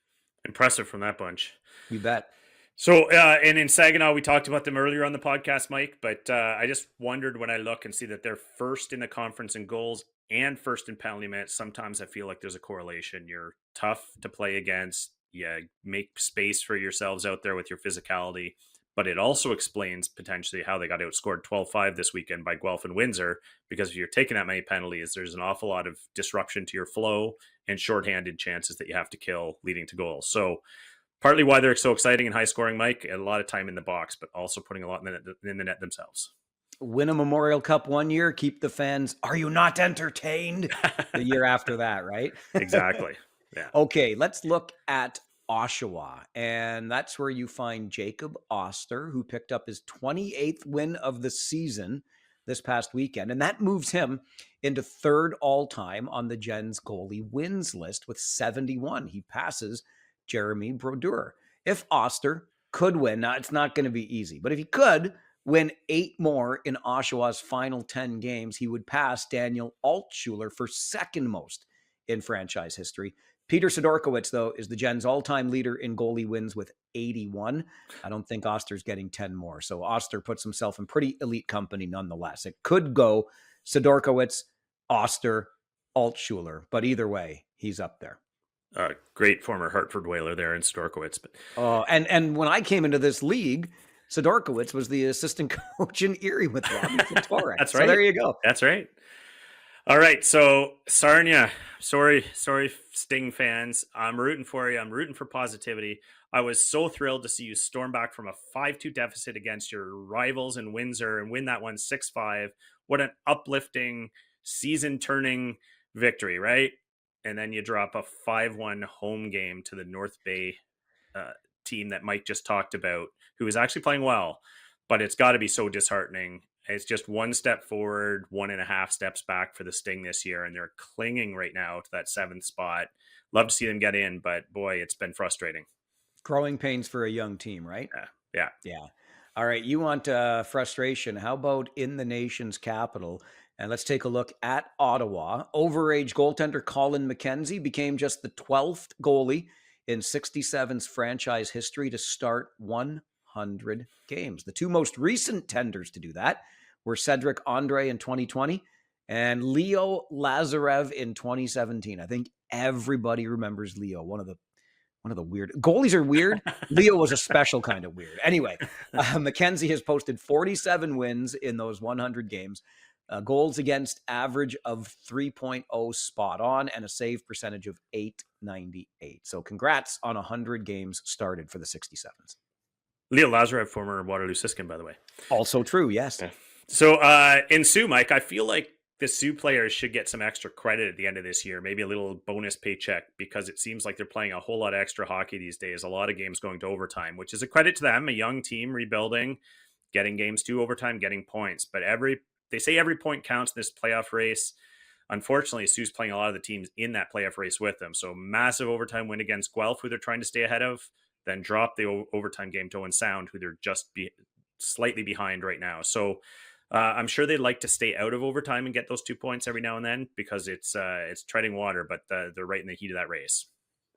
Impressive from that bunch. You bet. So, and in Saginaw, we talked about them earlier on the podcast, Mike, but I just wondered when I look and see that they're first in the conference in goals and first in penalty minutes. Sometimes I feel like there's a correlation. You're tough to play against. You make space for yourselves out there with your physicality, but it also explains potentially how they got outscored 12-5 this weekend by Guelph and Windsor, because if you're taking that many penalties, there's an awful lot of disruption to your flow and shorthanded chances that you have to kill leading to goals. So partly why they're so exciting and high scoring, Mike, a lot of time in the box, but also putting a lot in the net themselves. Win a Memorial Cup one year, keep the fans, are you not entertained? The year after that, right? Exactly. Yeah. Okay, let's look at Oshawa, and that's where you find Jacob Oster, who picked up his 28th win of the season this past weekend, and that moves him into 3rd all-time on the Gens goalie wins list with 71. He passes Jeremy Brodeur. If Oster could win, now it's not going to be easy, but if he could win 8 more in Oshawa's final 10 games, he would pass Daniel Altshuler for 2nd most in franchise history. Peter Sidorkiewicz, though, is the Gens all-time leader in goalie wins with 81. I don't think Oster's getting 10 more. So Oster puts himself in pretty elite company nonetheless. It could go Sidorkiewicz, Oster, Altshuler, but either way, he's up there. Great former Hartford Whaler there in Sidorkiewicz. But and when I came into this league, Sidorkiewicz was the assistant coach in Erie with Robbie Fitore. That's right. So there you go. That's right. All right, so Sarnia, sorry, Sting fans. I'm rooting for you. I'm rooting for positivity. I was so thrilled to see you storm back from a 5-2 deficit against your rivals in Windsor and win that one 6-5. What an uplifting, season-turning victory, right? and then you drop a 5-1 home game to the North Bay uh, team that Mike just talked about, who is actually playing well, but it's got to be so disheartening. It's just one step forward, 1.5 steps back for the Sting this year, and they're clinging right now to that 7th spot. Love to see them get in, but boy, it's been frustrating. Growing pains for a young team, right? Yeah. Yeah. All right. You want frustration. How about in the nation's capital? And let's take a look at Ottawa. Overage goaltender Colin McKenzie became just the 12th goalie in 67's franchise history to start 100 games. The two most recent tenders to do that were Cedric Andre in 2020 and Leo Lazarev in 2017. I think everybody remembers Leo, one of the weird goalies are weird. Leo was a special kind of weird. Anyway, McKenzie has posted 47 wins in those 100 games, goals against average of 3.0 spot on, and a save percentage of 898. So congrats on 100 games started for the 67s. Leo Lazarev, former Waterloo Siskin, by the way. Also true, yes. Yeah. So in Sioux, Mike, I feel like the Sioux players should get some extra credit at the end of this year, maybe a little bonus paycheck, because it seems like they're playing a whole lot of extra hockey these days. A lot of games going to overtime, which is a credit to them. A young team rebuilding, getting games to overtime, getting points. But they say every point counts in this playoff race. Unfortunately, Sioux's playing a lot of the teams in that playoff race with them. So massive overtime win against Guelph, who they're trying to stay ahead of, then drop the overtime game to Owen Sound, who they're just slightly behind right now. So I'm sure they'd like to stay out of overtime and get those 2 points every now and then, because it's treading water, but they're right in the heat of that race.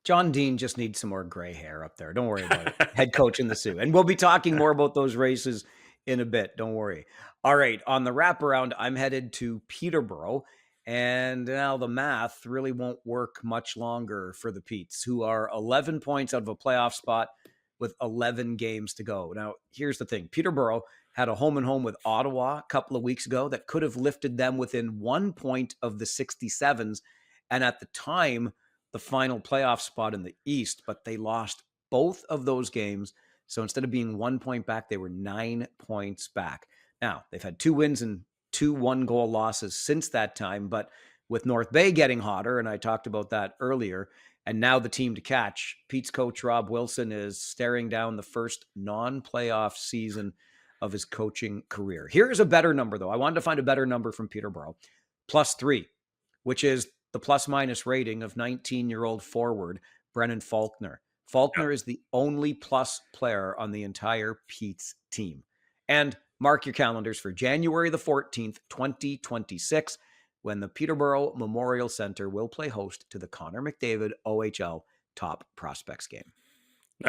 John Dean just needs some more gray hair up there. Don't worry about it. Head coach in the Sioux. And we'll be talking more about those races in a bit. Don't worry. All right. On the wraparound, I'm headed to Peterborough. And now the math really won't work much longer for the Petes, who are 11 points out of a playoff spot with 11 games to go. Now, here's the thing. Peterborough had a home and home with Ottawa a couple of weeks ago that could have lifted them within 1 point of the 67s. And at the time, the final playoff spot in the East, but they lost both of those games. So instead of being 1 point back, they were 9 points back. Now, they've had 2 wins and 2 one-goal losses since that time, but with North Bay getting hotter, and I talked about that earlier, and now the team to catch, Pete's coach Rob Wilson is staring down the first non-playoff season of his coaching career. Here's a better number, though. I wanted to find a better number from Peterborough. +3, which is the plus-minus rating of 19-year-old forward Brennan Faulkner. Faulkner is the only plus player on the entire Pete's team. And mark your calendars for January the 14th, 2026, when the Peterborough Memorial Center will play host to the Connor McDavid OHL Top Prospects game.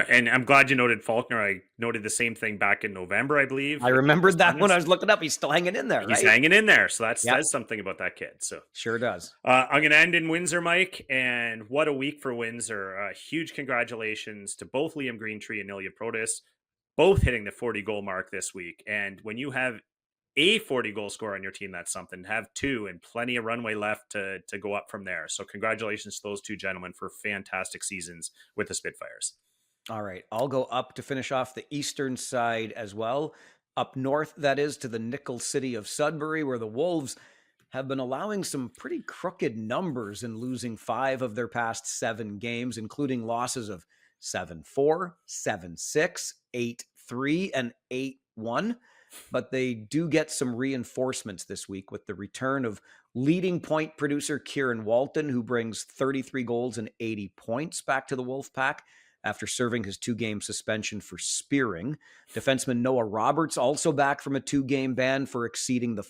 And I'm glad you noted Faulkner. I noted the same thing back in November, I believe. I remembered that when I was looking up. He's still hanging in there, right? He's hanging in there. So that says something about that kid. So sure does. I'm going to end in Windsor, Mike. And what a week for Windsor. Huge congratulations to both Liam Greentree and Ilya Protas, both hitting the 40-goal mark this week. And when you have a 40-goal scorer on your team, that's something. Have 2 and plenty of runway left to go up from there. So congratulations to those 2 gentlemen for fantastic seasons with the Spitfires. All right. I'll go up to finish off the eastern side as well. Up north, that is, to the nickel city of Sudbury, where the Wolves have been allowing some pretty crooked numbers and losing 5 of their past 7 games, including losses of 7-4, 7-6, 8-3, and 8-1. But they do get some reinforcements this week with the return of leading point producer Kieran Walton, who brings 33 goals and 80 points back to the Wolfpack after serving his 2-game suspension for spearing. Defenseman Noah Roberts also back from a 2-game ban for exceeding the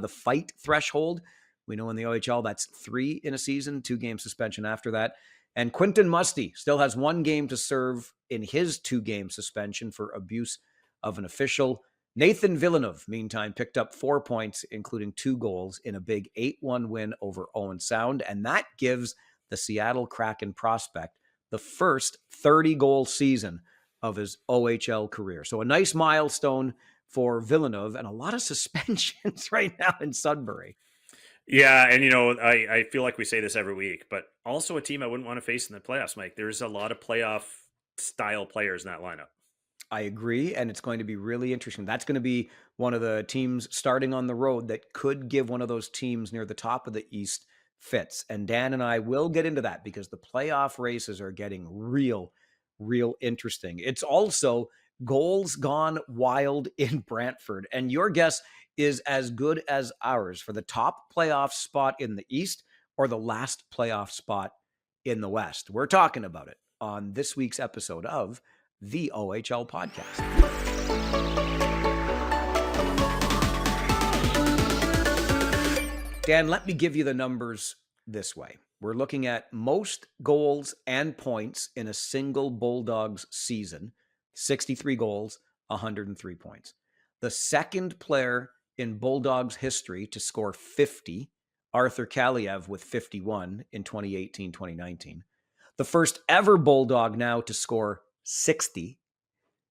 fight threshold. We know in the OHL that's 3 in a season, 2-game suspension after that. And Quinton Musty still has 1 game to serve in his 2-game suspension for abuse of an official. Nathan Villeneuve, meantime, picked up 4 points, including 2 goals in a big 8-1 win over Owen Sound. And that gives the Seattle Kraken prospect the first 30-goal season of his OHL career. So a nice milestone for Villeneuve, and a lot of suspensions right now in Sudbury. Yeah, and I feel like we say this every week, but also a team I wouldn't want to face in the playoffs, Mike. There's a lot of playoff-style players in that lineup. I agree, and it's going to be really interesting. That's going to be one of the teams starting on the road that could give one of those teams near the top of the East fits. And Dan and I will get into that because the playoff races are getting real interesting. It's also goals gone wild in Brantford. And your guess is as good as ours for the top playoff spot in the East or the last playoff spot in the West. We're talking about it on this week's episode of the OHL podcast. Dan, let me give you the numbers this way. We're looking at most goals and points in a single Bulldogs season, 63 goals, 103 points. The second player in Bulldogs history to score 50, Arthur Kaliev with 51 in 2018-2019. The first ever Bulldog now to score 60,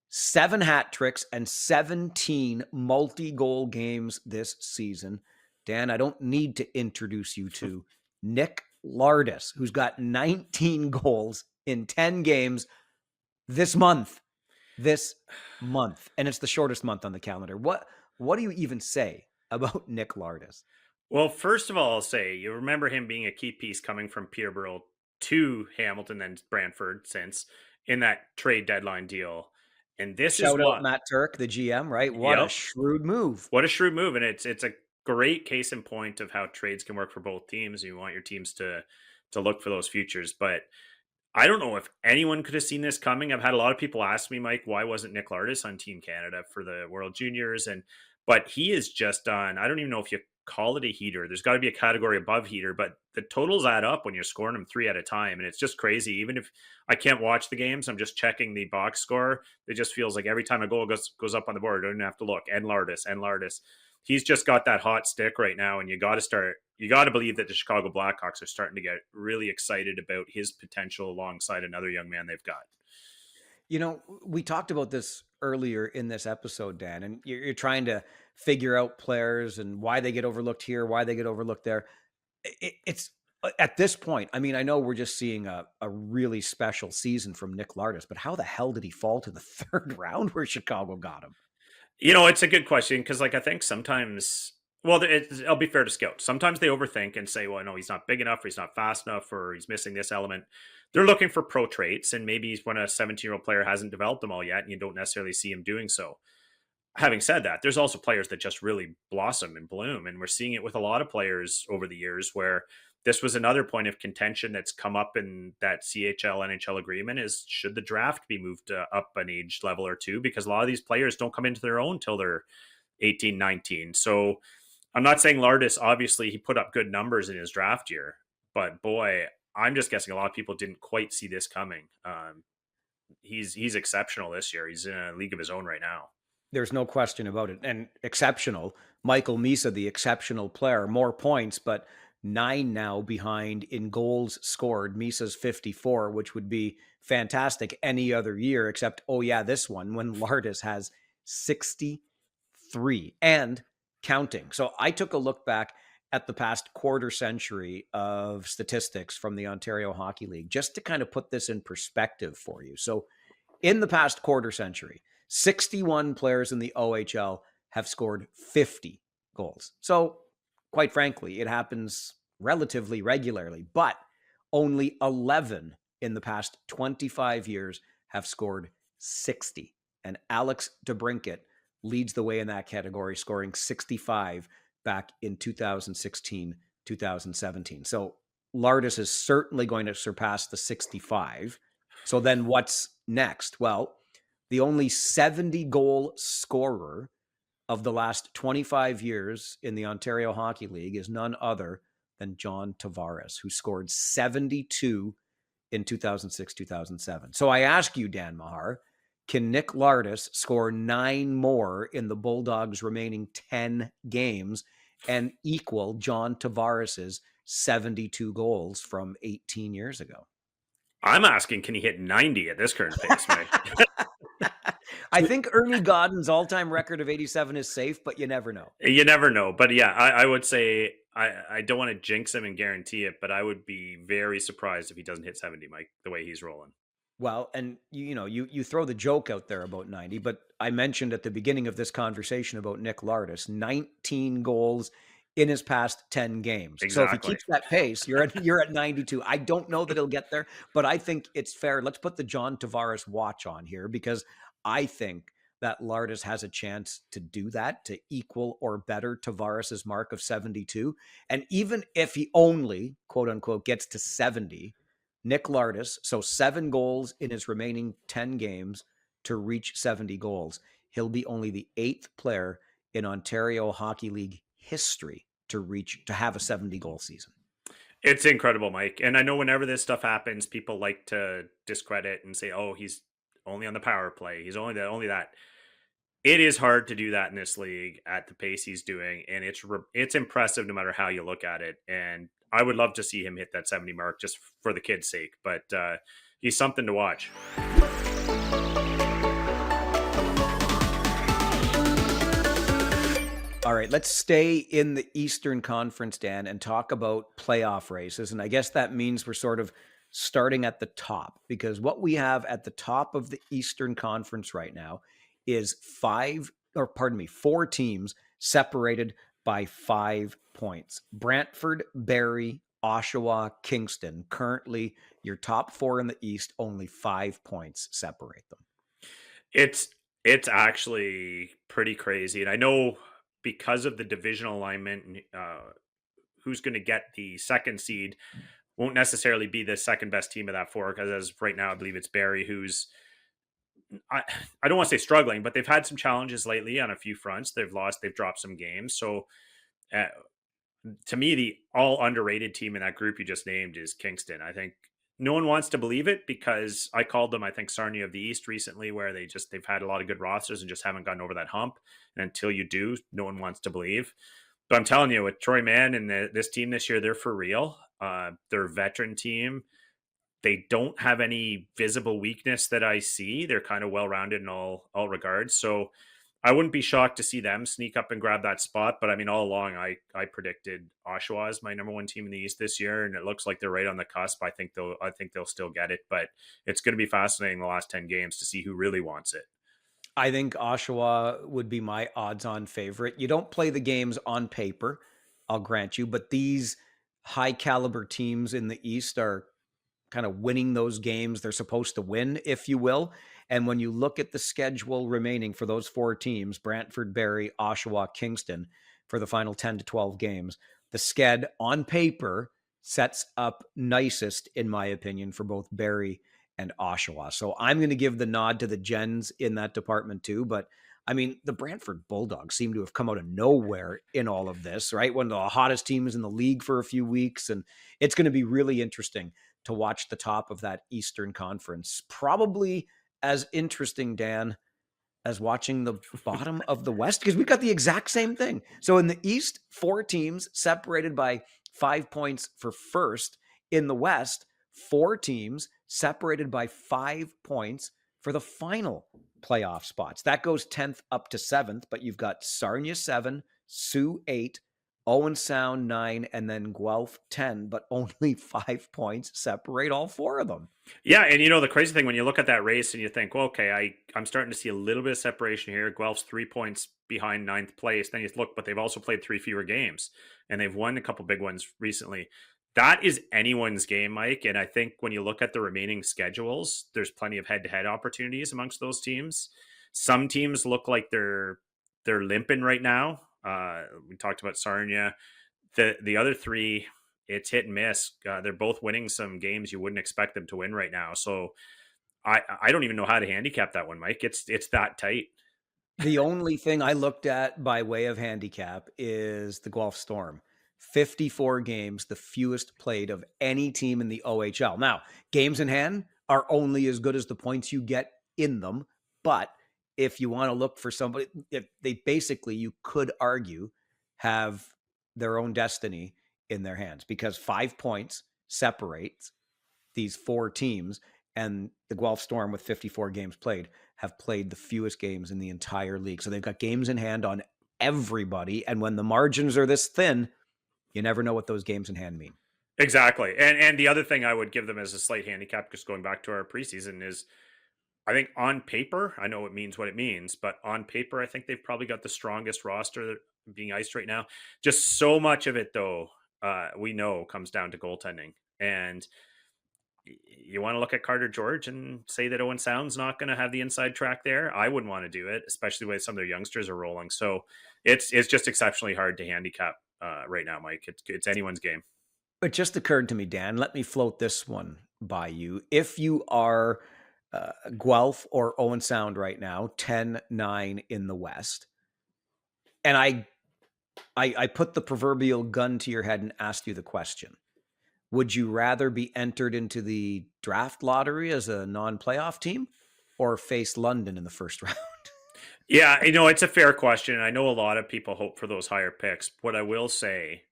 7 hat tricks, and 17 multi-goal games this season. Dan, I don't need to introduce you to Nick Lardis, who's got 19 goals in 10 games this month. And it's the shortest month on the calendar. What do you even say about Nick Lardis? Well, first of all, I'll say you remember him being a key piece coming from Peterborough to Hamilton and Brantford since in that trade deadline deal. And this Shout is out what Matt Turk, the GM, right? What a shrewd move. What a shrewd move. And it's a great case in point of how trades can work for both teams. You want your teams to look for those futures. But I don't know if anyone could have seen this coming. I've had a lot of people ask me, Mike, why wasn't Nick Lardis on Team Canada for the World Juniors? But he is just done. I don't even know if you call it a heater. There's got to be a category above heater, but the totals add up when you're scoring them 3 at a time. And it's just crazy. Even if I can't watch the games, I'm just checking the box score. It just feels like every time a goal goes up on the board, I don't have to look. And Lardis. He's just got that hot stick right now. And you got to believe that the Chicago Blackhawks are starting to get really excited about his potential alongside another young man they've got. You know, we talked about this earlier in this episode, Dan, and you're trying to figure out players and why they get overlooked here, why they get overlooked there. It's at this point, I mean, I know we're just seeing a really special season from Nick Lardis, but how the hell did he fall to the third round where Chicago got him? You know, it's a good question because, I think sometimes, well, I'll be fair to scouts. Sometimes they overthink and say, well, no, he's not big enough, or he's not fast enough, or he's missing this element. They're looking for pro traits, and maybe when a 17-year-old player hasn't developed them all yet, and you don't necessarily see him doing so. Having said that, there's also players that just really blossom and bloom, and we're seeing it with a lot of players over the years where this was another point of contention that's come up in that CHL NHL agreement is should the draft be moved up an age level or two, because a lot of these players don't come into their own till they're 18, 19. So I'm not saying Lardis, obviously he put up good numbers in his draft year, but boy, I'm just guessing a lot of people didn't quite see this coming. He's exceptional this year. He's in a league of his own right now. There's no question about it. And exceptional. Michael Misa, the exceptional player, more points, but 9 now behind in goals scored. Misa's 54, which would be fantastic any other year, except, this one, when Lardis has 63 and counting. So I took a look back at the past quarter century of statistics from the Ontario Hockey League, just to kind of put this in perspective for you. So in the past quarter century, 61 players in the OHL have scored 50 goals. So, quite frankly, it happens relatively regularly, but only 11 in the past 25 years have scored 60. And Alex DeBrincat leads the way in that category, scoring 65 back in 2016, 2017. So, Lardis is certainly going to surpass the 65. So then what's next? Well, the only 70-goal scorer of the last 25 years in the Ontario Hockey League is none other than John Tavares, who scored 72 in 2006-2007. So I ask you, Dan Mahar, can Nick Lardis score 9 more in the Bulldogs' remaining 10 games and equal John Tavares's 72 goals from 18 years ago? I'm asking, can he hit 90 at this current pace, Mike? I think Ernie Godden's all-time record of 87 is safe, but you never know. You never know. But yeah, I would say I don't want to jinx him and guarantee it, but I would be very surprised if he doesn't hit 70, Mike, the way he's rolling. Well, and you throw the joke out there about 90, but I mentioned at the beginning of this conversation about Nick Lardis, 19 goals in his past 10 games. So if he Exactly. keeps that pace, you're at 92. I don't know that he'll get there, but I think it's fair. Let's put the John Tavares watch on here because I think that Lardis has a chance to do that, to equal or better Tavares's mark of 72. And even if he only, quote unquote, gets to 70, Nick Lardis, so 7 goals in his remaining 10 games to reach 70 goals. He'll be only the 8th player in Ontario Hockey League history to have a 70 goal season. It's incredible, Mike. And I know whenever this stuff happens, people like to discredit and say, "Oh, he's only on the power play. He's only that." It is hard to do that in this league at the pace he's doing, and it's impressive no matter how you look at it. And I would love to see him hit that 70 mark just for the kid's sake. But he's something to watch. All right, let's stay in the Eastern Conference, Dan, and talk about playoff races. And I guess that means we're sort of starting at the top because what we have at the top of the Eastern Conference right now is 4 teams separated by 5 points. Brantford, Barrie, Oshawa, Kingston. Currently, your top 4 in the East, only 5 points separate them. It's actually pretty crazy. And I know because of the divisional alignment, who's going to get the second seed won't necessarily be the second best team of that 4. Because as right now, I believe it's Barrie who's I don't want to say struggling, but they've had some challenges lately on a few fronts. They've dropped some games. So uh, to me, the all underrated team in that group you just named is Kingston. I think no one wants to believe it because I called them, I think, Sarnia of the East recently, where they've had a lot of good rosters and just haven't gotten over that hump. And until you do, no one wants to believe. But I'm telling you, with Troy Mann and this team this year, they're for real. They're a veteran team. They don't have any visible weakness that I see. They're kind of well rounded in all regards. So I wouldn't be shocked to see them sneak up and grab that spot. But I mean, all along, I predicted Oshawa as my number 1 team in the East this year, and it looks like they're right on the cusp. I think they'll still get it, but it's going to be fascinating the last 10 games to see who really wants it. I think Oshawa would be my odds-on favorite. You don't play the games on paper, I'll grant you, but these high-caliber teams in the East are kind of winning those games they're supposed to win, if you will. And when you look at the schedule remaining for those 4 teams, Brantford, Barrie, Oshawa, Kingston, for the final 10 to 12 games, the sched on paper sets up nicest, in my opinion, for both Barrie and Oshawa. So I'm going to give the nod to the Gens in that department too. But I mean, the Brantford Bulldogs seem to have come out of nowhere in all of this, right? One of the hottest teams in the league for a few weeks. And it's going to be really interesting to watch the top of that Eastern Conference. Probably as interesting, Dan, as watching the bottom of the West, because we've got the exact same thing. So in the East, 4 teams separated by 5 points for first. In the West, 4 teams separated by 5 points for the final playoff spots. That goes 10th up to 7th, but you've got Sarnia 7, Sioux 8, Owen Sound 9, and then Guelph 10, but only 5 points separate all 4 of them. Yeah, and the crazy thing when you look at that race and you think, well, okay, I'm starting to see a little bit of separation here. Guelph's 3 points behind 9th place. Then you look, but they've also played 3 fewer games, and they've won a couple big ones recently. That is anyone's game, Mike. And I think when you look at the remaining schedules, there's plenty of head-to-head opportunities amongst those teams. Some teams look like they're limping right now. We talked about Sarnia. The other 3, it's hit and miss. They're both winning some games you wouldn't expect them to win right now. So I don't even know how to handicap that one, Mike. It's that tight. The only thing I looked at by way of handicap is the Guelph Storm. 54 games, the fewest played of any team in the OHL. Now, games in hand are only as good as the points you get in them. But if you want to look for somebody, if they basically, you could argue, have their own destiny in their hands because 5 points separates these 4 teams, and the Guelph Storm with 54 games played have played the fewest games in the entire league. So they've got games in hand on everybody. And when the margins are this thin, you never know what those games in hand mean. Exactly. And the other thing I would give them as a slight handicap, just going back to our preseason, is I think on paper, I know it means what it means, but on paper, I think they've probably got the strongest roster being iced right now. Just so much of it, though, we know comes down to goaltending. And you want to look at Carter George and say that Owen Sound's not going to have the inside track there. I wouldn't want to do it, especially the way some of their youngsters are rolling. So it's just exceptionally hard to handicap right now, Mike. It's anyone's game. It just occurred to me, Dan. Let me float this one by you. If you are Guelph or Owen Sound right now, 10-9 in the West, and I put the proverbial gun to your head and asked you the question. Would you rather be entered into the draft lottery as a non-playoff team or face London in the first round? Yeah, it's a fair question. I know a lot of people hope for those higher picks. What I will say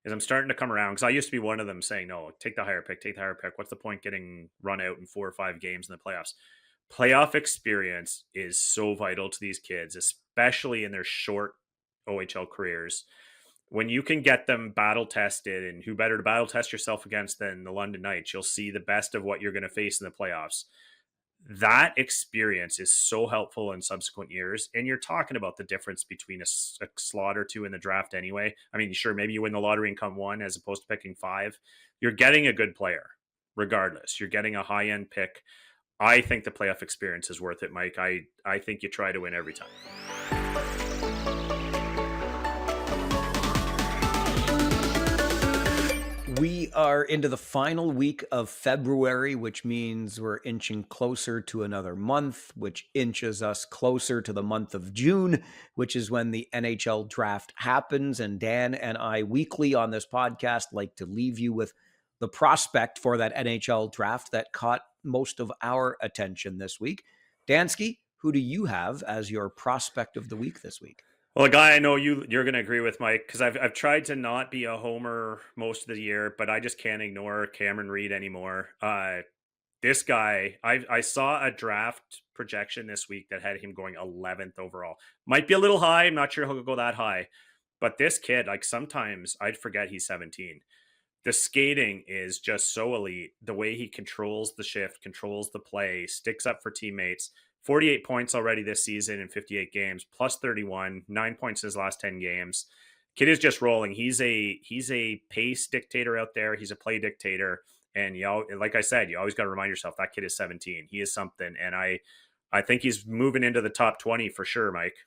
is I'm starting to come around because I used to be one of them saying, no, take the higher pick, take the higher pick. What's the point getting run out in 4 or 5 games in the playoffs? Playoff experience is so vital to these kids, especially in their short OHL careers. When you can get them battle tested, and who better to battle test yourself against than the London Knights, you'll see the best of what you're going to face in the playoffs. That experience is so helpful in subsequent years. And you're talking about the difference between a slot or two in the draft anyway. I mean, sure, maybe you win the lottery and come 1 as opposed to picking 5. You're getting a good player regardless. You're getting a high end pick. I think the playoff experience is worth it, Mike. I think you try to win every time. We are into the final week of February, which means we're inching closer to another month, which inches us closer to the month of June, which is when the NHL draft happens. And Dan and I weekly on this podcast like to leave you with the prospect for that NHL draft that caught most of our attention this week. Dansky, who do you have as your prospect of the week this week? Well, a guy I know you're going to agree with, Mike, because I've tried to not be a homer most of the year, but I just can't ignore Cameron Reed anymore. This guy, I saw a draft projection this week that had him going 11th overall. Might be a little high. I'm not sure he'll go that high, but this kid, like sometimes I'd forget he's 17. The skating is just so elite. The way he controls the shift, controls the play, sticks up for teammates. 48 points already this season in 58 games, plus 31, 9 points in his last 10 games. Kid is just rolling. He's a pace dictator out there. He's a play dictator. And like I said, you always got to remind yourself that kid is 17. He is something. And I think he's moving into the top 20 for sure, Mike.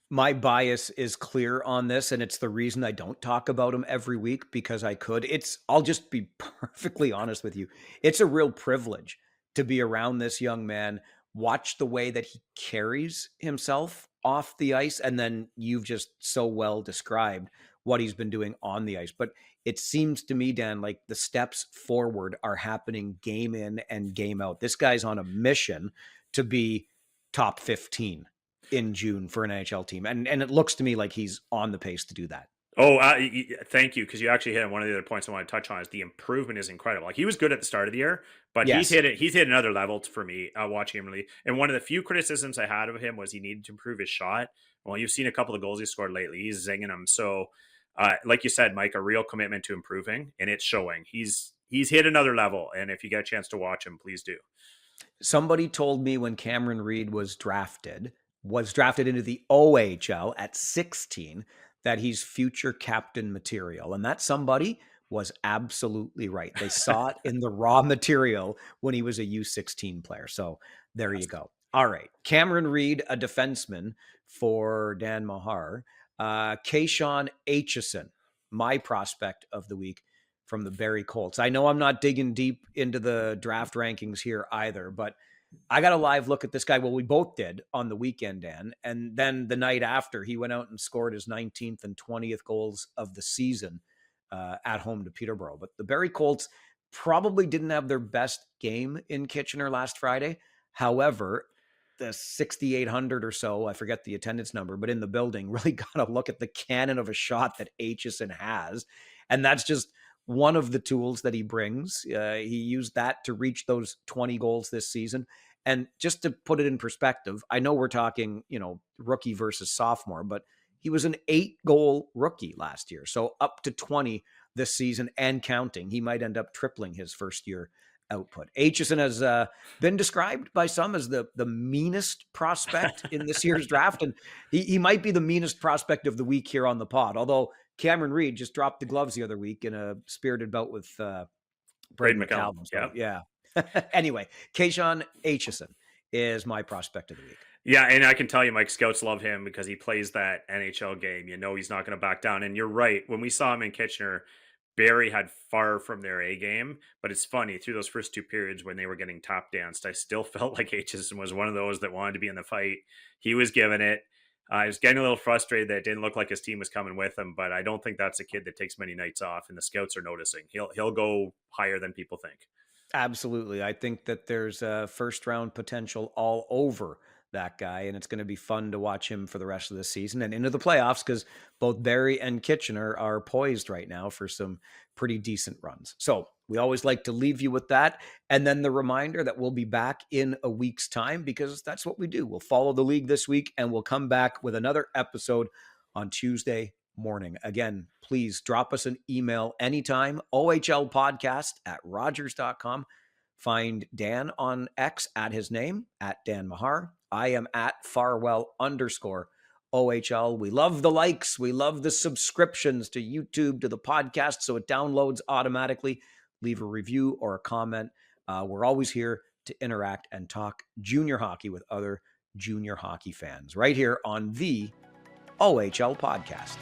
My bias is clear on this, and it's the reason I don't talk about him every week because I could. I'll just be perfectly honest with you. It's a real privilege to be around this young man, watch the way that he carries himself off the ice, and then you've just so well described what he's been doing on the ice. But it seems to me, Dan, like the steps forward are happening game in and game out. This guy's on a mission to be top 15 in June for an NHL team. And it looks to me like he's on the pace to do that. Oh, thank you, because you actually hit on one of the other points I want to touch on is the improvement is incredible. Like he was good at the start of the year, but Yes. he's hit another level for me watching him really. And one of the few criticisms I had of him was he needed to improve his shot. Well, you've seen a couple of goals he scored lately. He's zinging them. So, like you said, Mike, a real commitment to improving, and it's showing. He's hit another level, and if you get a chance to watch him, please do. Somebody told me when Cameron Reed was drafted into the OHL at 16, that he's future captain material. And that somebody was absolutely right. They saw it in the raw material when he was a U16 player. So there you go. All right. Cameron Reed, a defenseman for Dan Mahar. Kayshawn Aitchison, my prospect of the week from the Barrie Colts. I know I'm not digging deep into the draft rankings here either, but I got a live look at this guy. Well, we both did on the weekend, Dan. And then the night after, he went out and scored his 19th and 20th goals of the season at home to Peterborough. But the Barrie Colts probably didn't have their best game in Kitchener last Friday. However, the 6,800 or so, I forget the attendance number, but in the building, really got a look at the cannon of a shot that Aitchison has. And that's just one of the tools that he brings. He used that to reach those 20 goals this season. And just to put it in perspective, I know we're talking, rookie versus sophomore, but he was an 8-goal rookie last year. So up to 20 this season and counting. He might end up tripling his first year output. Aitchison has been described by some as the meanest prospect in this year's draft, and he might be the meanest prospect of the week here on the pod, although Cameron Reed just dropped the gloves the other week in a spirited bout with Braden McCallum. So, yeah. Anyway, Kayshawn Aitchison is my prospect of the week. Yeah, and I can tell you, Mike, scouts love him because he plays that NHL game. He's not going to back down. And you're right. When we saw him in Kitchener, Barrie had far from their A game. But it's funny, through those first 2 periods when they were getting top danced, I still felt like Aitchison was one of those that wanted to be in the fight. He was giving it. I was getting a little frustrated that it didn't look like his team was coming with him, but I don't think that's a kid that takes many nights off, and the scouts are noticing. He'll go higher than people think. Absolutely. I think that there's a first round potential all over that guy, and it's going to be fun to watch him for the rest of the season and into the playoffs, because both Barrie and Kitchener are poised right now for some pretty decent runs. So we always like to leave you with that. And then the reminder that we'll be back in a week's time, because that's what we do. We'll follow the league this week, and we'll come back with another episode on Tuesday morning. Again, please drop us an email anytime, ohlpodcast@rogers.com. Find Dan on X at his name, at Dan Mahar. I am at Farwell_OHL. We love the likes. We love the subscriptions to YouTube, to the podcast, so it downloads automatically. Leave a review or a comment. We're always here to interact and talk junior hockey with other junior hockey fans right here on the OHL podcast.